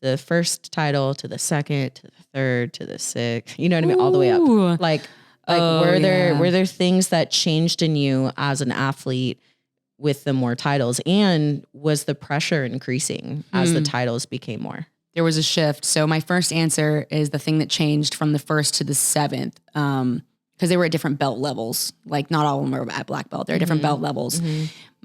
the first title to the second, to the third, to the sixth? You know what I mean? All the way up. Like were there things that changed in you as an athlete with the more titles? And was the pressure increasing as the titles became more? There was a shift. So my first answer is the thing that changed from the first to the seventh. Because they were at different belt levels. Like not all of them are at black belt. They're different belt levels.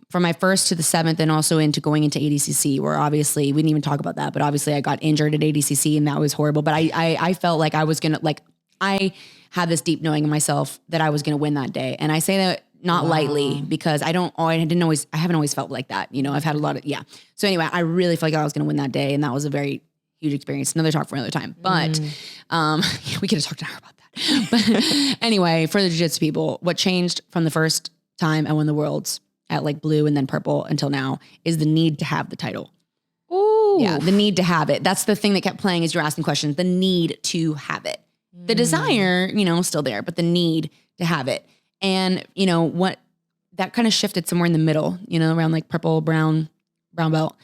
From my first to the seventh, and also going into ADCC, where obviously we didn't even talk about that, but obviously I got injured at ADCC and that was horrible. But I felt like I was gonna, like, I had this deep knowing in myself that I was gonna win that day. And I say that not lightly, because I haven't always felt like that. I've had a lot of, So anyway, I really felt like I was gonna win that day, and that was a very huge experience. Another talk for another time. But we could have talked to her about that. But anyway, for the jiu-jitsu people, what changed from the first time I won the worlds at like blue and then purple until now is the need to have the title. Ooh. Yeah, the need to have it. That's the thing that kept playing as you're asking questions. The need to have it. The desire, still there, but the need to have it. And what that kind of shifted somewhere in the middle, around like purple, brown belt.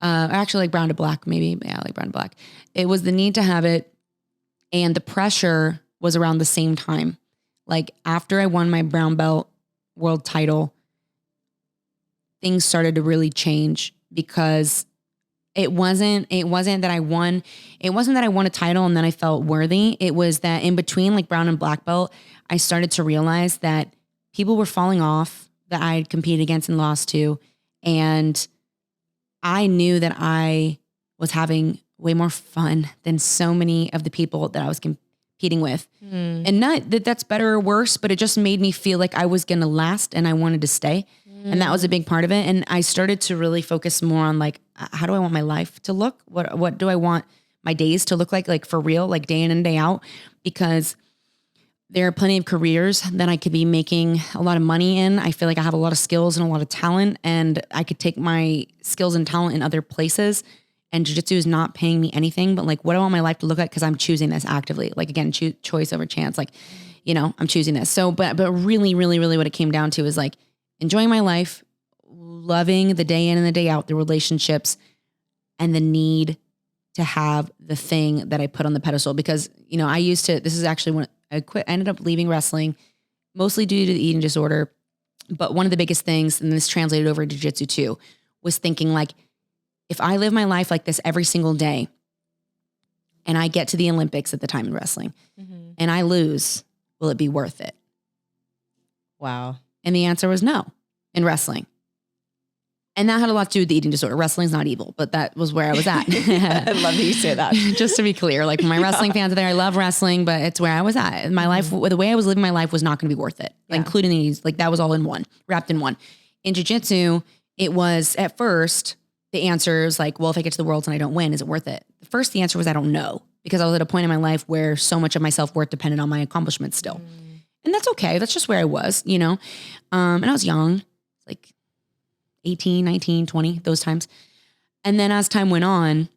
Actually like brown to black, maybe. Yeah, like brown to black. It was the need to have it. And the pressure was around the same time. Like after I won my brown belt world title, things started to really change, because it wasn't that I won a title and then I felt worthy. It was that in between like brown and black belt, I started to realize that people were falling off that I had competed against and lost to. And I knew that I was having way more fun than so many of the people that I was competing with. And not that that's better or worse, but it just made me feel like I was going to last and I wanted to stay. And that was a big part of it. And I started to really focus more on like, how do I want my life to look? What do I want my days to look like for real, like day in and day out? Because there are plenty of careers that I could be making a lot of money in. I feel like I have a lot of skills and a lot of talent, and I could take my skills and talent in other places. And jiu-jitsu is not paying me anything, but like, what do I want my life to look like? Because I'm choosing this actively. Like again, choice over chance. Like I'm choosing this. So, but really, really, really what it came down to is like enjoying my life, loving the day in and the day out, the relationships, and the need to have the thing that I put on the pedestal. Because, this is actually when I quit, I ended up leaving wrestling, mostly due to the eating disorder. But one of the biggest things, and this translated over to jiu-jitsu too, was thinking like, if I live my life like this every single day, and I get to the Olympics at the time in wrestling, and I lose, will it be worth it? Wow. And the answer was no in wrestling. And that had a lot to do with the eating disorder. Wrestling's not evil, but that was where I was at. I love that you say that. Just to be clear, like my wrestling fans are there, I love wrestling, but it's where I was at. My life, the way I was living my life was not going to be worth it, including these, like that was all in one, wrapped in one. In jiu-jitsu, it was at first, the answer is like, well, if I get to the worlds and I don't win, is it worth it? First, the answer was I don't know, because I was at a point in my life where so much of my self-worth depended on my accomplishments still. And that's okay. That's just where I was, and I was young, like 18, 19, 20, those times. And then as time went on,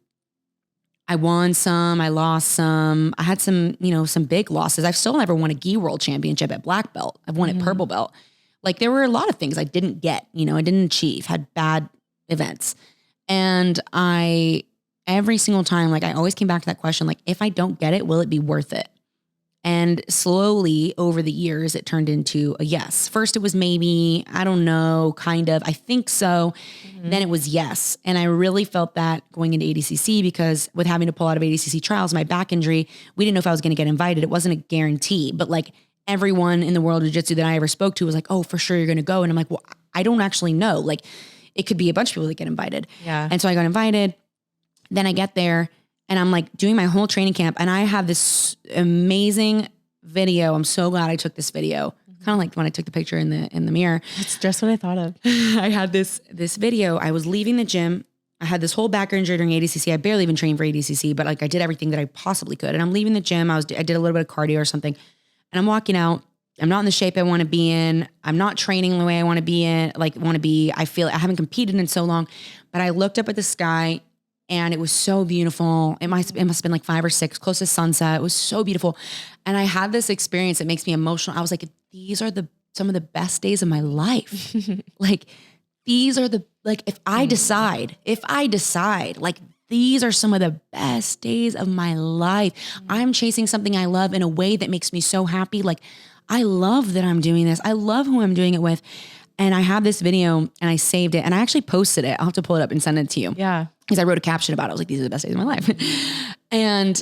I won some, I lost some. I had some, some big losses. I've still never won a gi world championship at black belt. I've won at purple belt. Like there were a lot of things I didn't get, I didn't achieve, had bad events. And every single time, like I always came back to that question, like if I don't get it, will it be worth it? And slowly over the years, it turned into a yes. First, it was maybe, I don't know, kind of, I think so. Then it was yes. And I really felt that going into ADCC, because with having to pull out of ADCC trials, my back injury, we didn't know if I was going to get invited. It wasn't a guarantee, but like everyone in the world of jiu-jitsu that I ever spoke to was like, oh, for sure you're going to go. And I'm like, well, I don't actually know. Like it could be a bunch of people that get invited. Yeah. And so I got invited. Then I get there. And I'm like doing my whole training camp, and I have this amazing video. I'm so glad I took this video. Kind of like when I took the picture in the mirror. That's just what I thought of. I had this video. I was leaving the gym. I had this whole back injury during ADCC. I barely even trained for ADCC, but like I did everything that I possibly could. And I'm leaving the gym. I did a little bit of cardio or something, and I'm walking out. I'm not in the shape I want to be in. I'm not training the way I want to be in. I feel I haven't competed in so long, but I looked up at the sky. And it was so beautiful. It must have been like 5 or 6, close to sunset. It was so beautiful. And I had this experience that makes me emotional. I was like, these are some of the best days of my life. Like, these are if I decide, like, these are some of the best days of my life. I'm chasing something I love in a way that makes me so happy. Like, I love that I'm doing this. I love who I'm doing it with. And I have this video and I saved it and I actually posted it. I'll have to pull it up and send it to you. Yeah. Because I wrote a caption about it. I was like, these are the best days of my life. And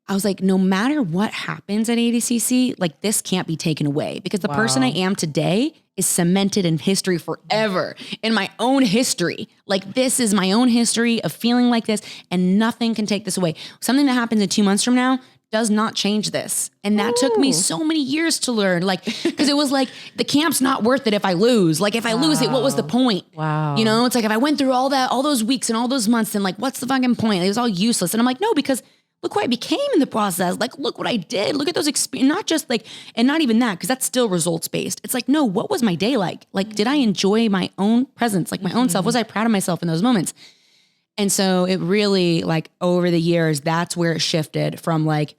I was like, no matter what happens at ADCC, like this can't be taken away, because the person I am today is cemented in history forever, in my own history. Like this is my own history of feeling like this, and nothing can take this away. Something that happens in 2 months from now does not change this. And that took me so many years to learn, like, because it was like, the camp's not worth it if I lose. Like if I lose it, what was the point? Wow. It's like, if I went through all those weeks and all those months, then like, what's the fucking point? It was all useless. And I'm like, no, because look what I became in the process. Like, look what I did. Look at those experiences. Not just like, and not even that, because that's still results based. It's like, no, what was my day like? Like, did I enjoy my own presence, like my own self? Was I proud of myself in those moments? And so it really, like, over the years, that's where it shifted from like,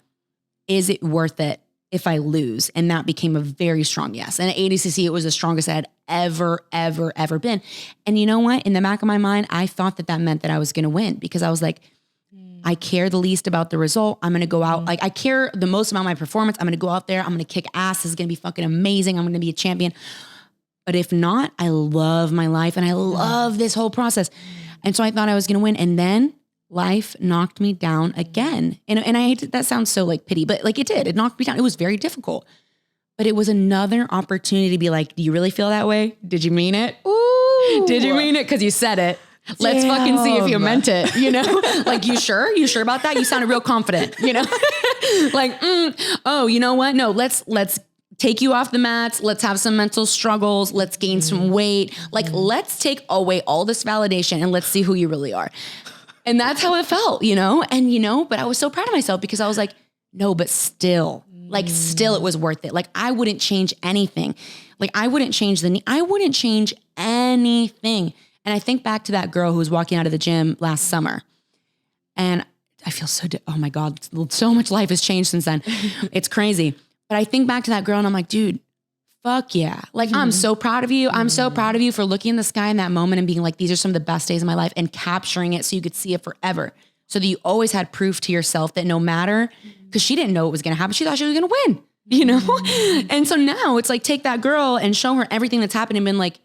is it worth it if I lose? And that became a very strong yes. And at ADCC, it was the strongest I had ever been. And you know what? In the back of my mind, I thought that meant that I was going to win, because I was like, I care the least about the result. I'm going to go out. Like I care the most about my performance. I'm going to go out there. I'm going to kick ass. This is going to be fucking amazing. I'm going to be a champion. But if not, I love my life and I love this whole process. And so I thought I was going to win. And then life knocked me down again. And I hate to, that sounds so like pity, but like it did. It knocked me down. It was very difficult. But it was another opportunity to be like, do you really feel that way? Did you mean it? Ooh. Did you mean it? Because you said it. Let's fucking see if you meant it, Like, you sure? You sure about that? You sounded real confident, Like, oh, you know what? No, let's take you off the mats. Let's have some mental struggles. Let's gain some weight. Like, let's take away all this validation and let's see who you really are. And that's how it felt, And, but I was so proud of myself, because I was like, no, but still it was worth it. Like, I wouldn't change anything. Like, I wouldn't change I wouldn't change anything. And I think back to that girl who was walking out of the gym last summer, and I feel oh my God, so much life has changed since then. It's crazy. But I think back to that girl and I'm like, dude, fuck yeah. Like, I'm so proud of you. I'm so proud of you for looking in the sky in that moment and being like, these are some of the best days of my life, and capturing it so you could see it forever. So that you always had proof to yourself that no matter, because she didn't know what was going to happen. She thought she was going to win, you know? And so now it's like, take that girl and show her everything that's happened and been like,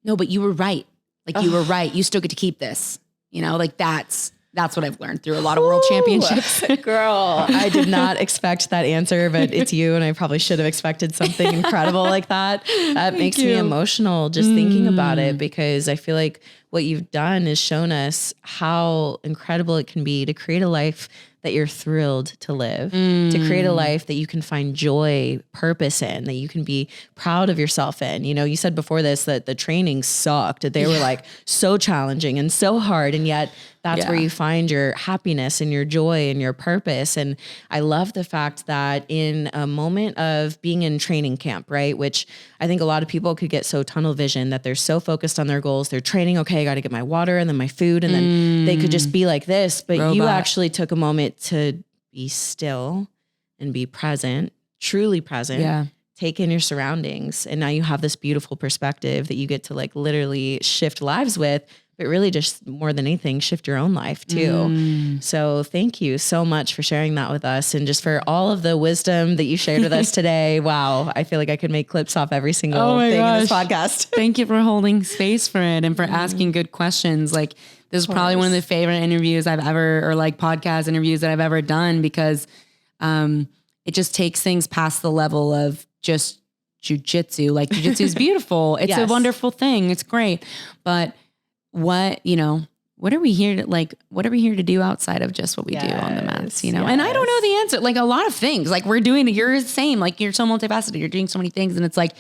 no, but you were right. Like, you were right. You still get to keep this, you know, like that's what I've learned through a lot of world championships. Girl, I did not expect that answer, but it's you, and I probably should have expected something incredible like that. That makes me emotional just thinking about it, because I feel like what you've done is shown us how incredible it can be to create a life that you're thrilled to live, to create a life that you can find joy, purpose in, that you can be proud of yourself in. You know, you said before this that the training sucked, that they were like so challenging and so hard, and yet that's where you find your happiness and your joy and your purpose. And I love the fact that in a moment of being in training camp, right, which I think a lot of people could get so tunnel vision that they're so focused on their goals. They're training, okay, I got to get my water and then my food, and then they could just be like this. But you actually took a moment to be still and be present, truly present, take in your surroundings. And now you have this beautiful perspective that you get to like literally shift lives with, but really just more than anything, shift your own life too. So thank you so much for sharing that with us, and just for all of the wisdom that you shared with us today. Wow. I feel like I could make clips off every single thing in this podcast. Thank you for holding space for it and for asking good questions. Like, this is probably one of the favorite interviews I've ever, or like podcast interviews that I've ever done, because it just takes things past the level of just jujitsu. Like, jujitsu is beautiful. It's a wonderful thing. It's great. But what are we here to do outside of just what we do on the mats, you know? And I don't know the answer. Like, a lot of things, like you're the same, like you're so multifaceted, you're doing so many things. And it's like,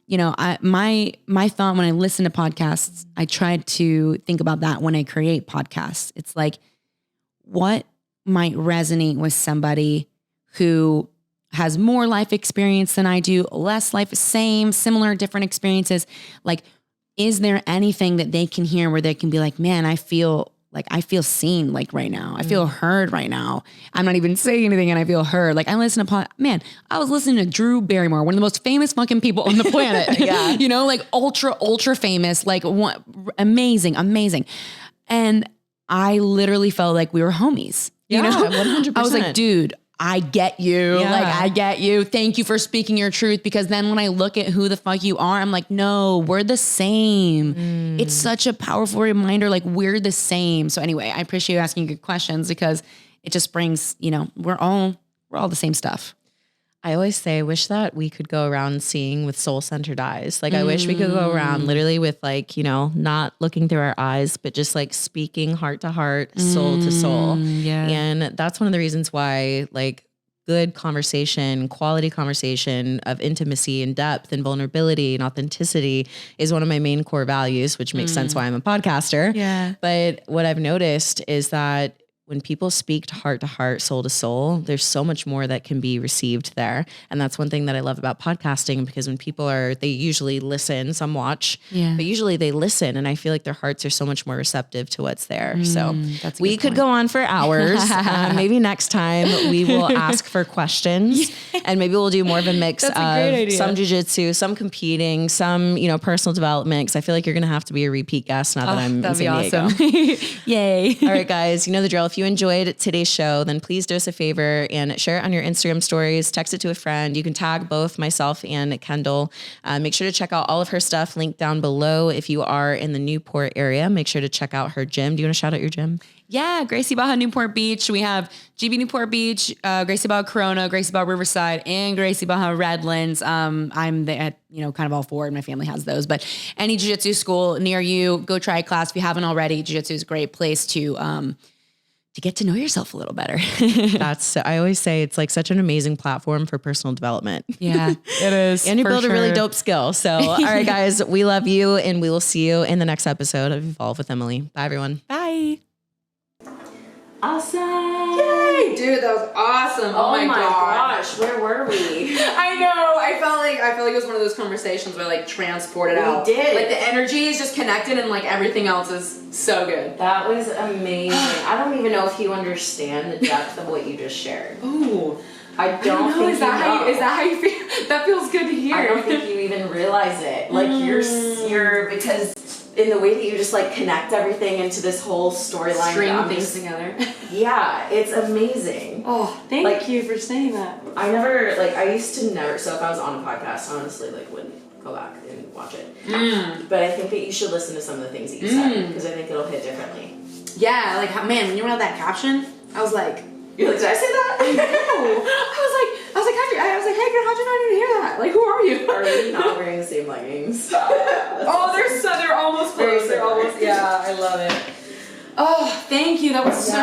you know, my thought when I listen to podcasts, I try to think about that when I create podcasts. It's like, what might resonate with somebody who has more life experience than I do, less life, similar, different experiences. Like, is there anything that they can hear where they can be like, man, I feel seen, like right now. I feel heard right now. I'm not even saying anything and I feel heard. Like, I was listening to Drew Barrymore, one of the most famous fucking people on the planet. You know, like ultra famous, like amazing. And I literally felt like we were homies. You know, 100%. I was like, dude, I get you. Like, I get you. Thank you for speaking your truth. Because then when I look at who the fuck you are, I'm like, no, we're the same. It's such a powerful reminder. Like, we're the same. So anyway, I appreciate you asking good questions, because it just brings, you know, we're all the same stuff. I always say, I wish that we could go around seeing with soul-centered eyes. Like, I wish we could go around literally with, like, you know, not looking through our eyes, but just like speaking heart to heart, soul to soul. And that's one of the reasons why, like, good conversation, quality conversation of intimacy and depth and vulnerability and authenticity is one of my main core values, which makes sense why I'm a podcaster. But what I've noticed is that when people speak to heart, soul to soul, there's so much more that can be received there. And that's one thing that I love about podcasting, because when people they usually listen, some watch, but usually they listen. And I feel like their hearts are so much more receptive to what's there. So we could go on for hours. Maybe next time we will ask for questions and maybe we'll do more of a mix of some jujitsu, some competing, some, you know, personal development. Cause I feel like you're going to have to be a repeat guest now that I'm in San Diego. Awesome. Yay. All right, guys, you know the drill. If you enjoyed today's show, then please do us a favor and share it on your Instagram stories, text it to a friend. You can tag both myself and Kendall. Make sure to check out all of her stuff linked down below. If you are in the Newport area, make sure to check out her gym. Do you want to shout out your gym? Yeah, Gracie Baja Newport Beach. We have GB Newport Beach, Gracie Baja Corona, Gracie Baja Riverside, and Gracie Baja Redlands. I'm at, you know, kind of all four, and my family has those. But any jiu-jitsu school near you, go try a class if you haven't already. Jiu-jitsu is a great place to get to know yourself a little better. I always say it's like such an amazing platform for personal development. Yeah, it is. And you build a really dope skill. So, all right, guys, we love you, and we will see you in the next episode of Evolve with Emily. Bye, everyone. Bye. Awesome. Yay, dude, that was awesome. Oh my gosh, where were we? I know. I felt like it was one of those conversations where like transported out. We did. Like the energy is just connected and like everything else is so good. That was amazing. I don't even know if you understand the depth of what you just shared. Ooh. I don't know. think Is that how know. you? Is that how you feel? That feels good to hear. I don't think you even realize it. Like you're because in the way that you just like connect everything into this whole storyline. string things together. Yeah, it's amazing. Oh, thank you for saying that. I used to never, so if I was on a podcast, I honestly like wouldn't go back and watch it. But I think that you should listen to some of the things that you said, because I think it'll hit differently. Yeah, like man, when you read that caption, I was like, You're like, did I say that? I know. I was like, hey girl, how'd you know I didn't hear that? Like, who are you? Are we not wearing the same leggings? Oh, they're almost Very close. They're similar. almost, yeah, I love it. Oh, thank you. That was so